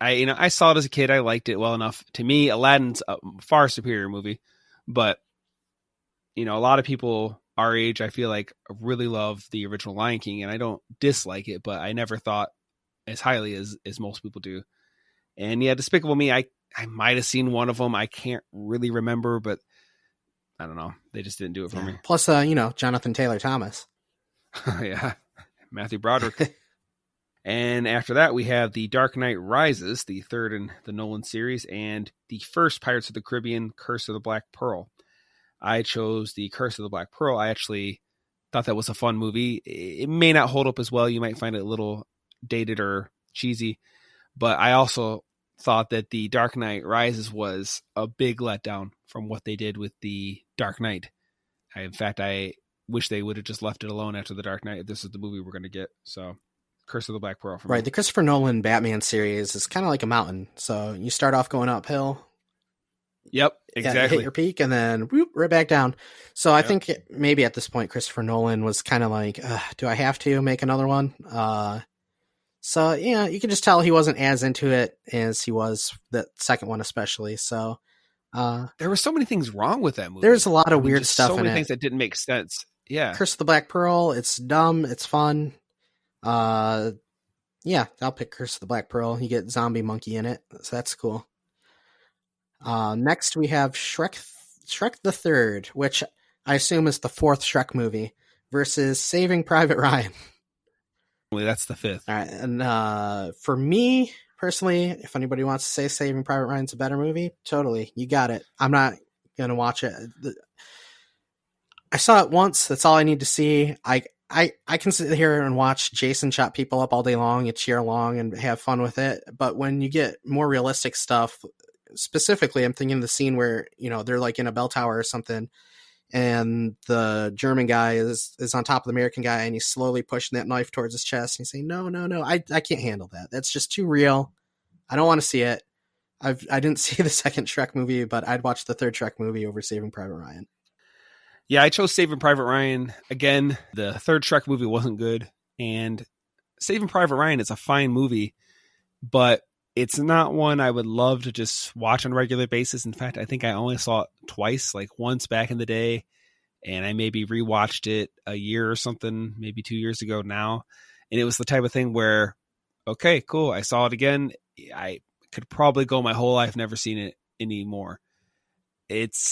I saw it as a kid. I liked it well enough. To me, Aladdin's a far superior movie, but a lot of people our age, I feel like, really love the original Lion King, and I don't dislike it, but I never thought as highly as most people do. And yeah, Despicable Me, I might have seen one of them. I can't really remember, but I don't know. They just didn't do it for me. Plus, Jonathan Taylor Thomas. Yeah. Matthew Broderick. And after that, we have The Dark Knight Rises, the third in the Nolan series, and the first Pirates of the Caribbean, Curse of the Black Pearl. I chose the Curse of the Black Pearl. I actually thought that was a fun movie. It may not hold up as well. You might find it a little dated or cheesy, but I also thought that The Dark Knight Rises was a big letdown from what they did with The Dark Knight. In fact, I wish they would have just left it alone after The Dark Knight if this is the movie we're going to get. So Curse of the Black Pearl. Right. The Christopher Nolan Batman series is kind of like a mountain. So you start off going uphill. Yep, exactly. Hit your peak and then whoop, right back down. So I think maybe at this point, Christopher Nolan was kind of like, do I have to make another one? So yeah, you can just tell he wasn't as into it as he was the second one, especially. So there were so many things wrong with that movie. There's a lot of weird stuff in it. So many things that didn't make sense. Yeah. Curse of the Black Pearl. It's dumb. It's fun. Yeah, I'll pick Curse of the Black Pearl. You get zombie monkey in it, so that's cool. Next we have Shrek the Third, which I assume is the fourth Shrek movie, versus Saving Private Ryan. That's the fifth. All right, and for me personally, if anybody wants to say Saving Private Ryan's a better movie, totally, you got it. I'm not gonna watch it. I saw it once. That's all I need to see. I can sit here and watch Jason chop people up all day long and cheer along and have fun with it. But when you get more realistic stuff, specifically, I'm thinking the scene where, they're like in a bell tower or something and the German guy is on top of the American guy and he's slowly pushing that knife towards his chest and he's saying, no, I can't handle that. That's just too real. I don't want to see it. I didn't see the second Shrek movie, but I'd watch the third Shrek movie over Saving Private Ryan. Yeah, I chose Saving Private Ryan. Again, the third Shrek movie wasn't good, and Saving Private Ryan is a fine movie, but it's not one I would love to just watch on a regular basis. In fact, I think I only saw it twice, like once back in the day, and I maybe rewatched it a year or something, maybe 2 years ago now, and it was the type of thing where, okay, cool, I saw it again. I could probably go my whole life never seen it anymore.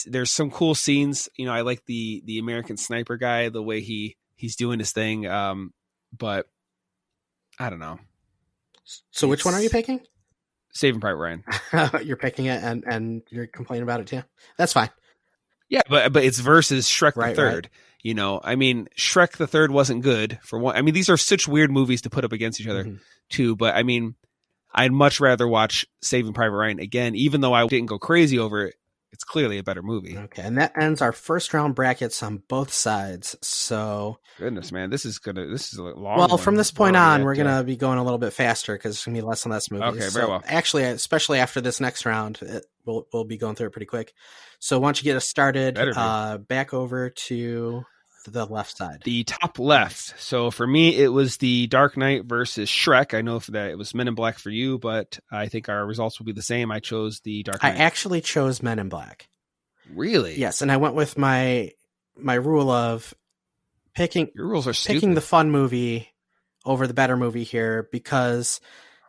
There's some cool scenes. I like the American sniper guy, the way he's doing his thing. But I don't know. So which one are you picking? Saving Private Ryan. You're picking it and you're complaining about it too. That's fine. Yeah, but it's versus Shrek the Third. Right. I mean, Shrek the Third wasn't good for one. I mean, these are such weird movies to put up against each other too. But I mean, I'd much rather watch Saving Private Ryan again, even though I didn't go crazy over it. It's clearly a better movie. Okay, and that ends our first round brackets on both sides. So, goodness, man, this is a long. Well, one. from this point on, we're gonna be going a little bit faster because it's gonna be less and less movies. Okay, very well. Actually, especially after this next round, we'll be going through it pretty quick. So, why don't you get us started? Back over to the left side, the top left. So for me, it was The Dark Knight versus Shrek. I know that it was Men in Black for you, but I think our results will be the same. I chose The Dark Knight. I actually chose Men in Black. Really? Yes, and I went with my rule of picking. Your rules are stupid. Picking the fun movie over the better movie here because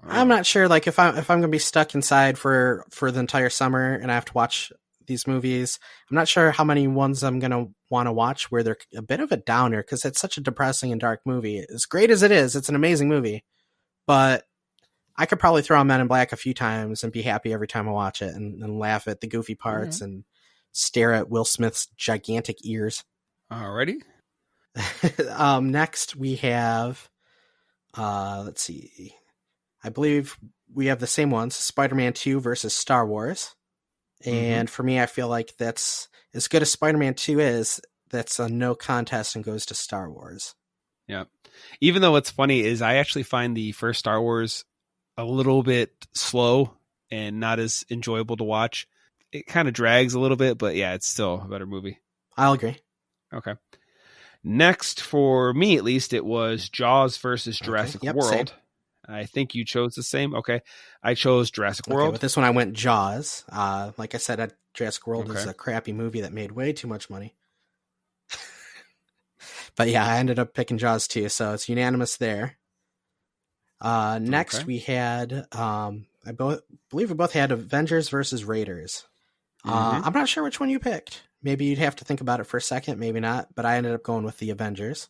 I'm not sure. Like if I'm going to be stuck inside for the entire summer and I have to watch these movies, I'm not sure how many ones I'm going to want to watch where they're a bit of a downer because it's such a depressing and dark movie. As great as it is, it's an amazing movie, but I could probably throw on Men in Black a few times and be happy every time I watch it and laugh at the goofy parts and stare at Will Smith's gigantic ears. Alrighty. Next we have, let's see. I believe we have the same ones, Spider-Man 2 versus Star Wars. And for me, I feel like that's as good as Spider-Man 2 is, that's a no contest and goes to Star Wars. Yeah. Even though what's funny is I actually find the first Star Wars a little bit slow and not as enjoyable to watch. It kind of drags a little bit, but yeah, it's still a better movie. I'll agree. Okay. Next, for me at least, it was Jaws versus Jurassic World. Same. I think you chose the same. Okay. I chose Jurassic World. With this one, I went Jaws. Like I said, Jurassic World is a crappy movie that made way too much money. But yeah, I ended up picking Jaws too, so it's unanimous there. Next, we had, believe we both had Avengers versus Raiders. I'm not sure which one you picked. Maybe you'd have to think about it for a second, maybe not, but I ended up going with the Avengers.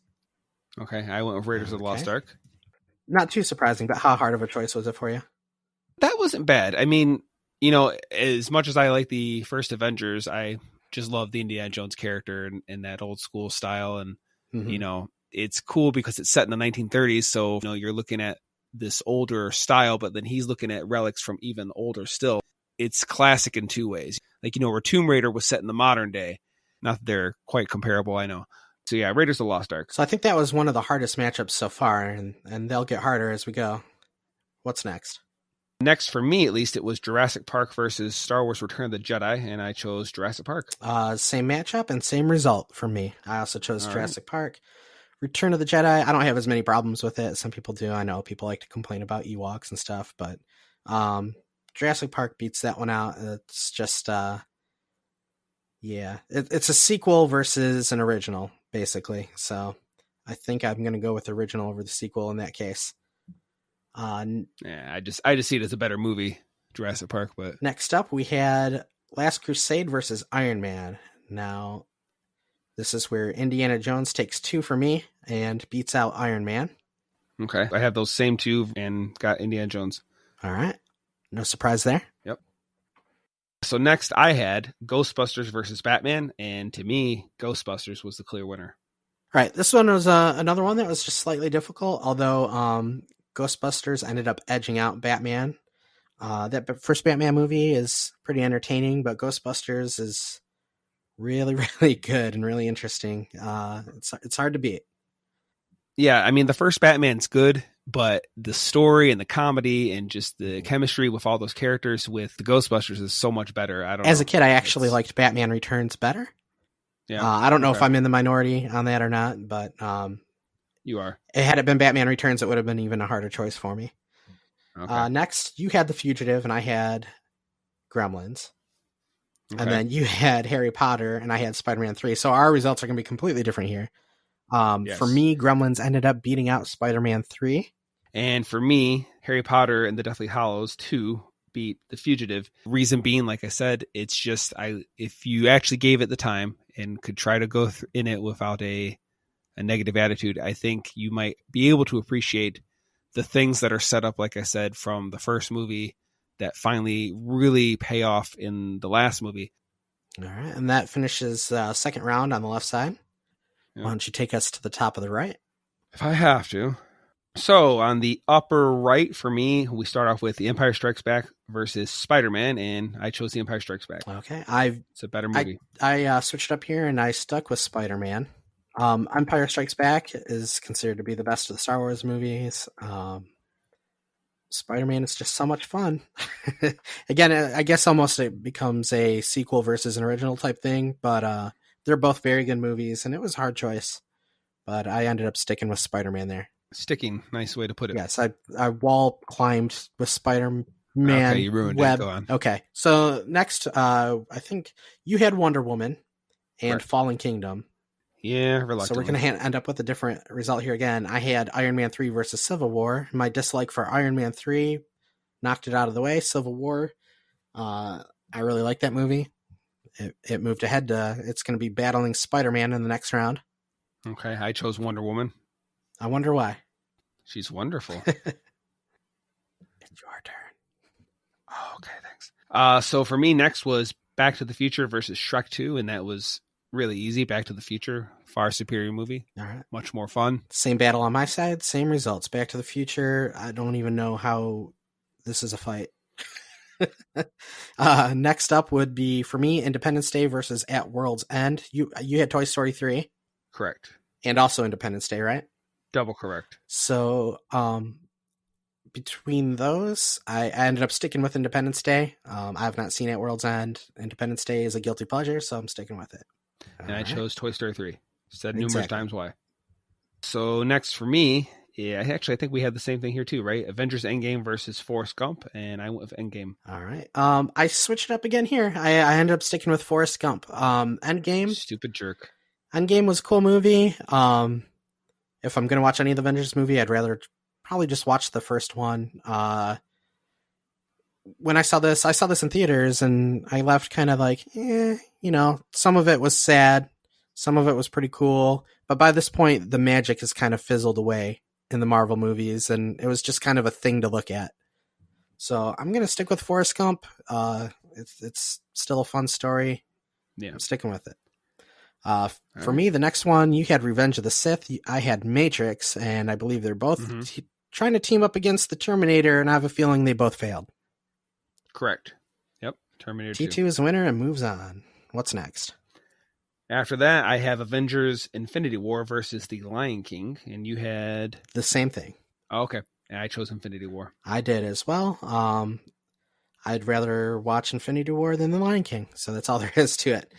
Okay, I went with Raiders of the Lost Ark. Not too surprising, but how hard of a choice was it for you? That wasn't bad. I mean, you know, as much as I like the first Avengers, I just love the Indiana Jones character and that old school style. And, you know, it's cool because it's set in the 1930s. So, you know, you're looking at this older style, but then he's looking at relics from even older still. It's classic in two ways. Like, you know, where Tomb Raider was set in the modern day. Not that they're quite comparable, I know. So yeah, Raiders of the Lost Ark. So I think that was one of the hardest matchups so far, and they'll get harder as we go. What's next? Next, for me at least, it was Jurassic Park versus Star Wars Return of the Jedi, and I chose Jurassic Park. Same matchup and same result for me. I also chose Jurassic Park. Return of the Jedi, I don't have as many problems with it as some people do. I know people like to complain about Ewoks and stuff, but Jurassic Park beats that one out. It's just, it's a sequel versus an original, basically. So I think I'm going to go with the original over the sequel in that case. I just see it as a better movie, Jurassic Park. But next up, we had Last Crusade versus Iron Man. Now, this is where Indiana Jones takes 2 for me and beats out Iron Man. Okay, I have those same 2 and got Indiana Jones. All right. No surprise there. Yep. So next I had Ghostbusters versus Batman, and to me, Ghostbusters was the clear winner. All right. This one was another one that was just slightly difficult, although Ghostbusters ended up edging out Batman. That first Batman movie is pretty entertaining, but Ghostbusters is really, really good and really interesting. It's hard to beat. Yeah, I mean, the first Batman's good, but the story and the comedy and just the chemistry with all those characters with the Ghostbusters is so much better. As a kid, I actually liked Batman Returns better. Yeah, I don't know if I'm in the minority on that or not, but you are. Had it been Batman Returns, it would have been even a harder choice for me. Okay. Next, you had The Fugitive, and I had Gremlins. Okay. And then you had Harry Potter, and I had Spider-Man 3. So our results are going to be completely different here. Yes. For me, Gremlins ended up beating out Spider-Man 3. And for me, Harry Potter and the Deathly Hallows 2 beat The Fugitive. Reason being, like I said, it's just if you actually gave it the time and could try to go in it without a negative attitude, I think you might be able to appreciate the things that are set up, like I said, from the first movie that finally really pay off in the last movie. All right. And that finishes second round on the left side. Yeah. Why don't you take us to the top of the right? If I have to. So on the upper right for me, we start off with The Empire Strikes Back versus Spider-Man, and I chose The Empire Strikes Back. Okay. It's a better movie. I switched up here and I stuck with Spider-Man. Empire Strikes Back is considered to be the best of the Star Wars movies. Spider-Man is just so much fun. Again, I guess almost it becomes a sequel versus an original type thing, but they're both very good movies, and it was a hard choice. But I ended up sticking with Spider-Man there. Sticking, nice way to put it. Yes, I wall climbed with Spider-Man. Okay, you ruined web. it. Go on. Okay, so next, I think you had Wonder Woman and Correct. Fallen Kingdom. Yeah, So reluctantly. we're going to end up with a different result here again. I had Iron Man 3 versus Civil War. My dislike for Iron Man 3 knocked it out of the way. Civil War, I really like that movie. It moved ahead to, it's going to be battling Spider-Man in the next round. Okay, I chose Wonder Woman. I wonder why. She's wonderful. It's your turn. Oh, okay, thanks. So for me, next was Back to the Future versus Shrek 2, and that was really easy. Back to the Future, far superior movie. All right. Much more fun. Same battle on my side, same results. Back to the Future, I don't even know how this is a fight. Next up would be, for me, Independence Day versus At World's End. You had Toy Story 3. Correct. And also Independence Day, right? Double correct. So, between those, I ended up sticking with Independence Day. I have not seen At World's End. Independence Day is a guilty pleasure, so I'm sticking with it. And I chose Toy Story 3. Said numerous Exactly. times why. So next for me, yeah, actually I think we had the same thing here too, right? Avengers End Game versus Forrest Gump, and I went with End Game. All right. I switched it up again here. I ended up sticking with Forrest Gump. End Game. Stupid jerk. End Game was a cool movie. If I'm gonna watch any of the Avengers movie, I'd rather probably just watch the first one. When I saw this in theaters, and I left kind of like, some of it was sad, some of it was pretty cool, but by this point, the magic has kind of fizzled away in the Marvel movies, and it was just kind of a thing to look at. So I'm gonna stick with Forrest Gump. It's still a fun story. Yeah, I'm sticking with it. For me, the next one, you had Revenge of the Sith. I had Matrix, and I believe they're both trying to team up against the Terminator, and I have a feeling they both failed. Correct. Yep. Terminator 2. T2 is a winner and moves on. What's next? After that, I have Avengers Infinity War versus The Lion King, and you had... The same thing. Oh, okay. And I chose Infinity War. I did as well. I'd rather watch Infinity War than The Lion King, so that's all there is to it.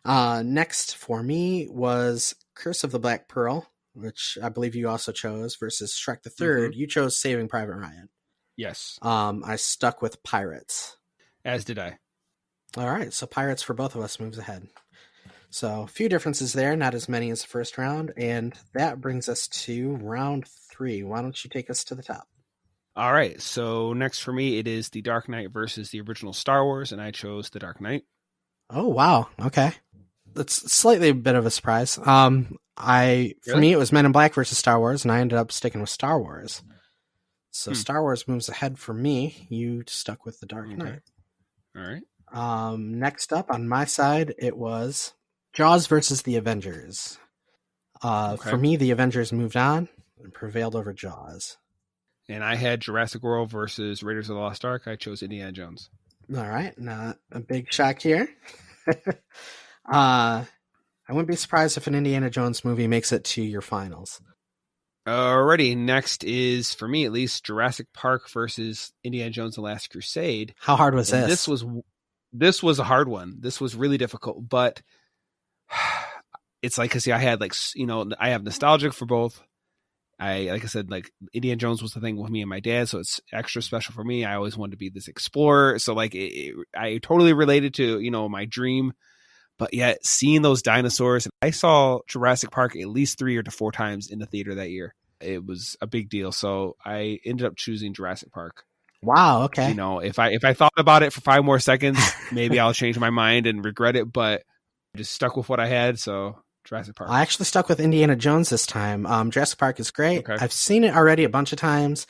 Next for me was Curse of the Black Pearl, which I believe you also chose, versus Shrek the Third. You chose Saving Private Ryan. Yes. I stuck with Pirates. As did I. All right, so Pirates for both of us moves ahead. So a few differences there, not as many as the first round, and that brings us to round 3. Why don't you take us to the top? All right, so next for me, it is The Dark Knight versus the original Star Wars, and I chose The Dark Knight. Oh, wow. Okay. That's slightly a bit of a surprise. For me, it was Men in Black versus Star Wars, and I ended up sticking with Star Wars. So Star Wars moves ahead for me. You stuck with The Dark Knight. All right. Next up on my side, it was Jaws versus the Avengers. For me, the Avengers moved on and prevailed over Jaws. And I had Jurassic World versus Raiders of the Lost Ark. I chose Indiana Jones. All right. Not a big shock here. I wouldn't be surprised if an Indiana Jones movie makes it to your finals. Alrighty, next is, for me at least, Jurassic Park versus Indiana Jones and the Last Crusade. How hard was this? This was a hard one. This was really difficult, but it's like, cause I had I have nostalgia for both. Like I said, Indiana Jones was the thing with me and my dad, so it's extra special for me. I always wanted to be this explorer. So I totally related to, my dream, but yet seeing those dinosaurs, I saw Jurassic Park at least 3 or 4 times in the theater that year. It was a big deal. So I ended up choosing Jurassic Park. Wow. Okay. If I thought about it for 5 more seconds, maybe I'll change my mind and regret it, but I just stuck with what I had. So Jurassic Park. I actually stuck with Indiana Jones this time. Jurassic Park is great. Okay. I've seen it already a bunch of times,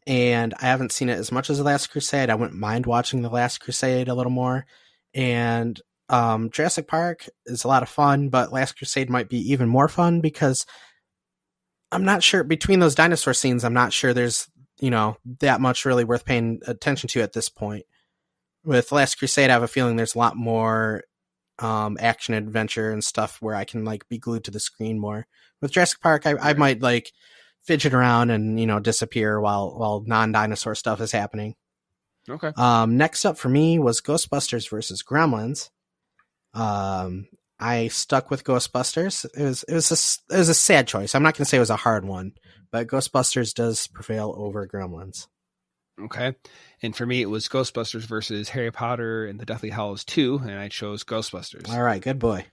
and I haven't seen it as much as The Last Crusade. I wouldn't mind watching The Last Crusade a little more. And Jurassic Park is a lot of fun, but Last Crusade might be even more fun because I'm not sure, between those dinosaur scenes, I'm not sure there's, that much really worth paying attention to at this point. With Last Crusade, I have a feeling there's a lot more action adventure and stuff where I can be glued to the screen more. With Jurassic Park, I might fidget around and disappear while non-dinosaur stuff is happening. Okay. Next up for me was Ghostbusters versus Gremlins. I stuck with Ghostbusters. It was a sad choice. I'm not going to say it was a hard one, but Ghostbusters does prevail over Gremlins. Okay. And for me, it was Ghostbusters versus Harry Potter and the Deathly Hallows 2, and I chose Ghostbusters. All right, good boy.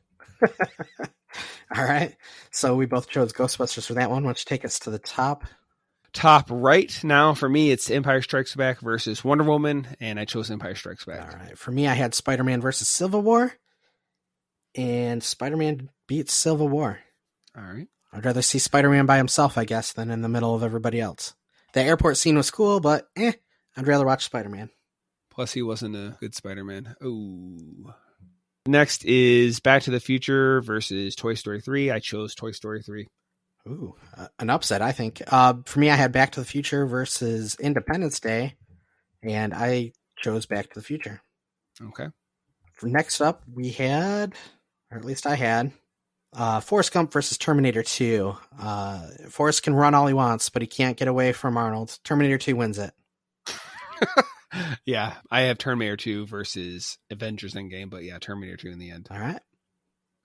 All right. So we both chose Ghostbusters for that one. Why don't you take us to the top? Top right now for me, it's Empire Strikes Back versus Wonder Woman, and I chose Empire Strikes Back. All right. For me, I had Spider-Man versus Civil War, and Spider-Man beats Civil War. All right. I'd rather see Spider-Man by himself, I guess, than in the middle of everybody else. The airport scene was cool, but I'd rather watch Spider-Man. Plus, he wasn't a good Spider-Man. Ooh. Next is Back to the Future versus Toy Story 3. I chose Toy Story 3. Ooh, an upset, I think. For me, I had Back to the Future versus Independence Day, and I chose Back to the Future. Okay. For next up, we had, or at least I had, Forrest Gump versus Terminator 2. Forrest can run all he wants, but he can't get away from Arnold. Terminator 2 wins it. Yeah, I have Terminator 2 versus Avengers End Game, but yeah, Terminator 2 in the end. All right.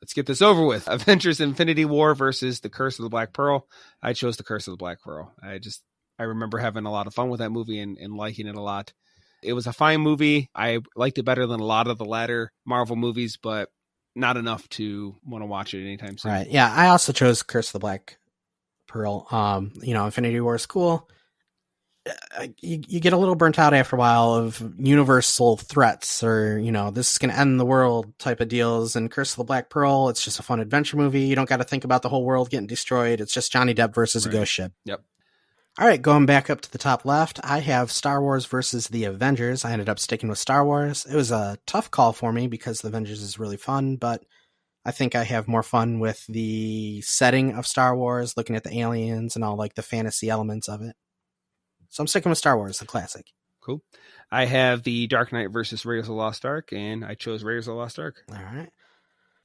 Let's get this over with. Avengers Infinity War versus The Curse of the Black Pearl. I chose The Curse of the Black Pearl. I remember having a lot of fun with that movie and liking it a lot. It was a fine movie. I liked it better than a lot of the latter Marvel movies, but not enough to want to watch it anytime soon. Right. Yeah, I also chose Curse of the Black Pearl. Infinity War is cool. You get a little burnt out after a while of universal threats or, this is going to end the world type of deals. And Curse of the Black Pearl, it's just a fun adventure movie. You don't got to think about the whole world getting destroyed. It's just Johnny Depp versus a ghost ship. Yep. All right, going back up to the top left, I have Star Wars versus the Avengers. I ended up sticking with Star Wars. It was a tough call for me because the Avengers is really fun, but I think I have more fun with the setting of Star Wars, looking at the aliens and all like the fantasy elements of it. So I'm sticking with Star Wars, the classic. Cool. I have the Dark Knight versus Raiders of the Lost Ark, and I chose Raiders of the Lost Ark. All right.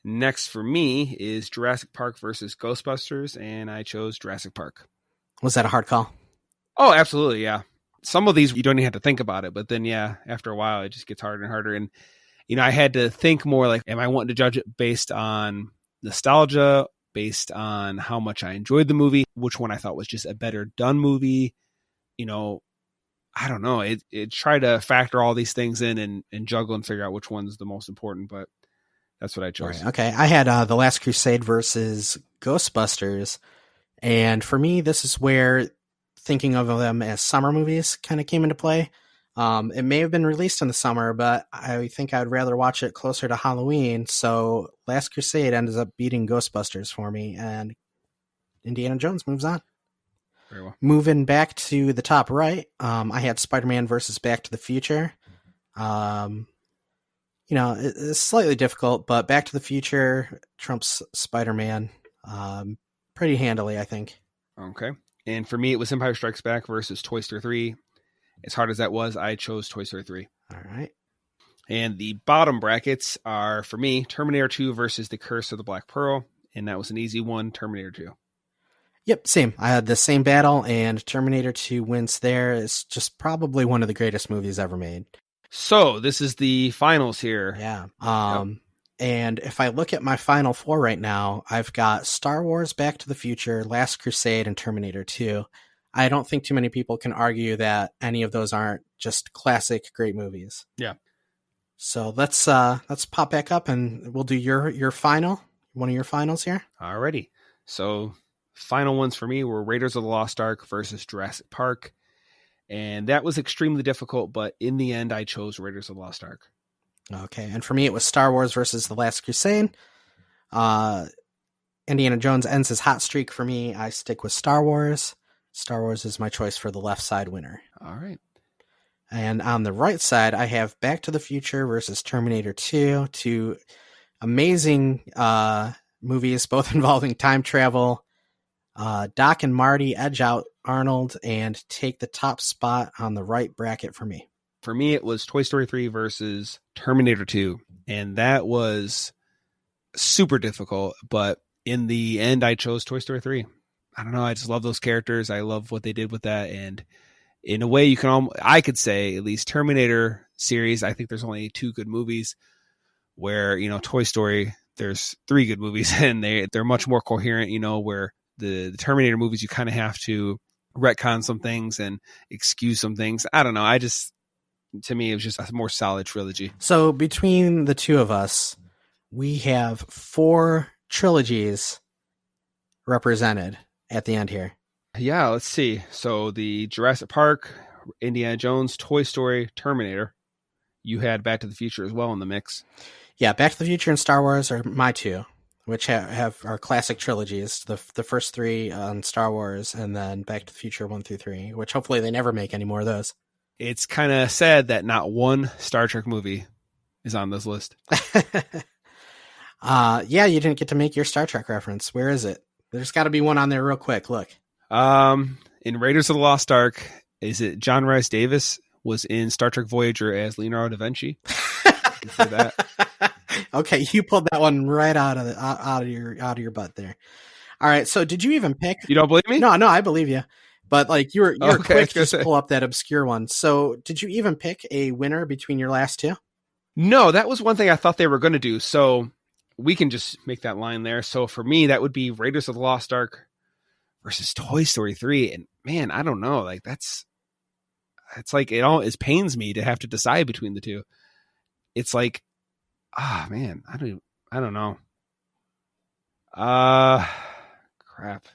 Next for me is Jurassic Park versus Ghostbusters, and I chose Jurassic Park. Was that a hard call? Oh, absolutely, yeah. Some of these, you don't even have to think about it, but then, yeah, after a while, it just gets harder and harder. And, I had to think more like, am I wanting to judge it based on nostalgia, based on how much I enjoyed the movie, which one I thought was just a better done movie? I don't know. It tried to factor all these things in and juggle and figure out which one's the most important, but that's what I chose. Right, okay. I had The Last Crusade versus Ghostbusters. And for me, this is where thinking of them as summer movies kind of came into play. It may have been released in the summer, but I think I'd rather watch it closer to Halloween. So Last Crusade ends up beating Ghostbusters for me, and Indiana Jones moves on. Very well. Moving back to the top right, I had Spider-Man versus Back to the Future. It's slightly difficult, but Back to the Future trumps Spider-Man pretty handily, I think. Okay. And for me, it was Empire Strikes Back versus Toy Story 3. As hard as that was, I chose Toy Story 3. All right. And the bottom brackets are, for me, Terminator 2 versus The Curse of the Black Pearl. And that was an easy one, Terminator 2. Yep, same. I had the same battle, and Terminator 2 wins there. It's just probably one of the greatest movies ever made. So, this is the finals here. Yeah. And if I look at my final four right now, I've got Star Wars, Back to the Future, Last Crusade, and Terminator 2. I don't think too many people can argue that any of those aren't just classic, great movies. Yeah. So let's pop back up and we'll do your final, one of your finals here. Alrighty. So final ones for me were Raiders of the Lost Ark versus Jurassic Park. And that was extremely difficult, but in the end, I chose Raiders of the Lost Ark. Okay. And for me, it was Star Wars versus The Last Crusade. Indiana Jones ends his hot streak for me. I stick with Star Wars. Star Wars is my choice for the left side winner. All right. And on the right side, I have Back to the Future versus Terminator 2. Two amazing movies, both involving time travel. Doc and Marty edge out Arnold and take the top spot on the right bracket for me. For me, it was Toy Story 3 versus Terminator 2. And that was super difficult. But in the end, I chose Toy Story 3. I don't know. I just love those characters. I love what they did with that. And in a way, I could say at least Terminator series, I think there's only two good movies, where, Toy Story, there's three good movies, and they're much more coherent, where the Terminator movies, you kind of have to retcon some things and excuse some things. I don't know. To me, it was just a more solid trilogy. So between the two of us, we have 4 trilogies represented at the end here. Yeah, let's see. So the Jurassic Park, Indiana Jones, Toy Story, Terminator. You had Back to the Future as well in the mix. Yeah, Back to the Future and Star Wars are my two, which have our classic trilogies. The first three on Star Wars, and then Back to the Future 1 through 3, which hopefully they never make any more of those. It's kind of sad that not one Star Trek movie is on this list. Yeah, you didn't get to make your Star Trek reference. Where is it? There's got to be one on there real quick. Look. In Raiders of the Lost Ark, is it John Rhys Davis was in Star Trek Voyager as Leonardo da Vinci? You say that? Okay, you pulled that one right out of your butt there. All right, so did you even pick? You don't believe me? No, I believe you. But like you were Okay, quick to just pull up that obscure one. So did you even pick a winner between your last two? No, that was one thing I thought they were going to do. So we can just make that line there. So for me, that would be Raiders of the Lost Ark versus Toy Story 3. And man, I don't know. Like it's like it pains me to have to decide between the two. It's like, man, I don't know. Crap.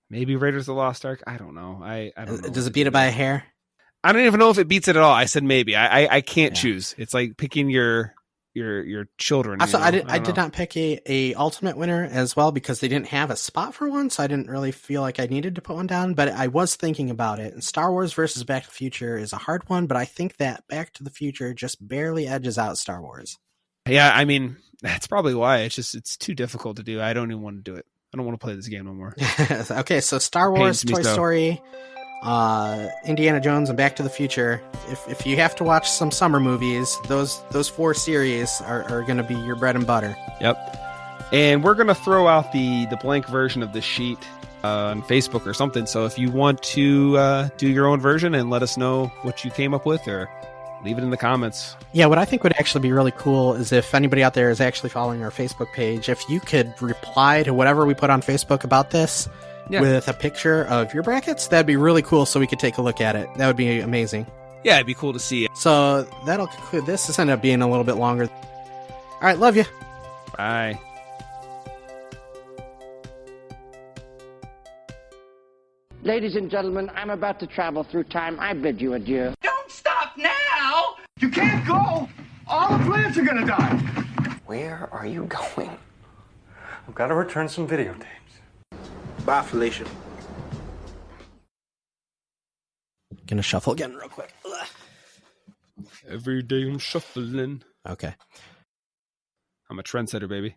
Maybe Raiders of the Lost Ark. I don't know. I don't know. Does it beat it by a hair? I don't even know if it beats it at all. I said maybe. I can't choose. It's like picking your children. Also, I did not pick a ultimate winner as well because they didn't have a spot for one, so I didn't really feel like I needed to put one down. But I was thinking about it. And Star Wars versus Back to the Future is a hard one, but I think that Back to the Future just barely edges out Star Wars. Yeah, I mean that's probably why. It's too difficult to do. I don't even want to do it. I don't want to play this game no more. Okay, so Star Wars, Toy Story, Indiana Jones, and Back to the Future. If you have to watch some summer movies, those four series are going to be your bread and butter. Yep. And we're going to throw out the blank version of this sheet on Facebook or something. So if you want to do your own version and let us know what you came up with, or leave it in the comments. Yeah, what I think would actually be really cool is if anybody out there is actually following our Facebook page, if you could reply to whatever we put on Facebook about this with a picture of your brackets, that'd be really cool so we could take a look at it. That would be amazing. Yeah, it'd be cool to see it. So that'll conclude this. This ended up being a little bit longer. All right, love you. Bye. Ladies and gentlemen, I'm about to travel through time. I bid you adieu. Don't stop now! You can't go! All the plants are gonna die! Where are you going? I've got to return some videotapes. Bye, Felicia. Gonna shuffle again real quick. Every day I'm shuffling. Okay. I'm a trendsetter, baby.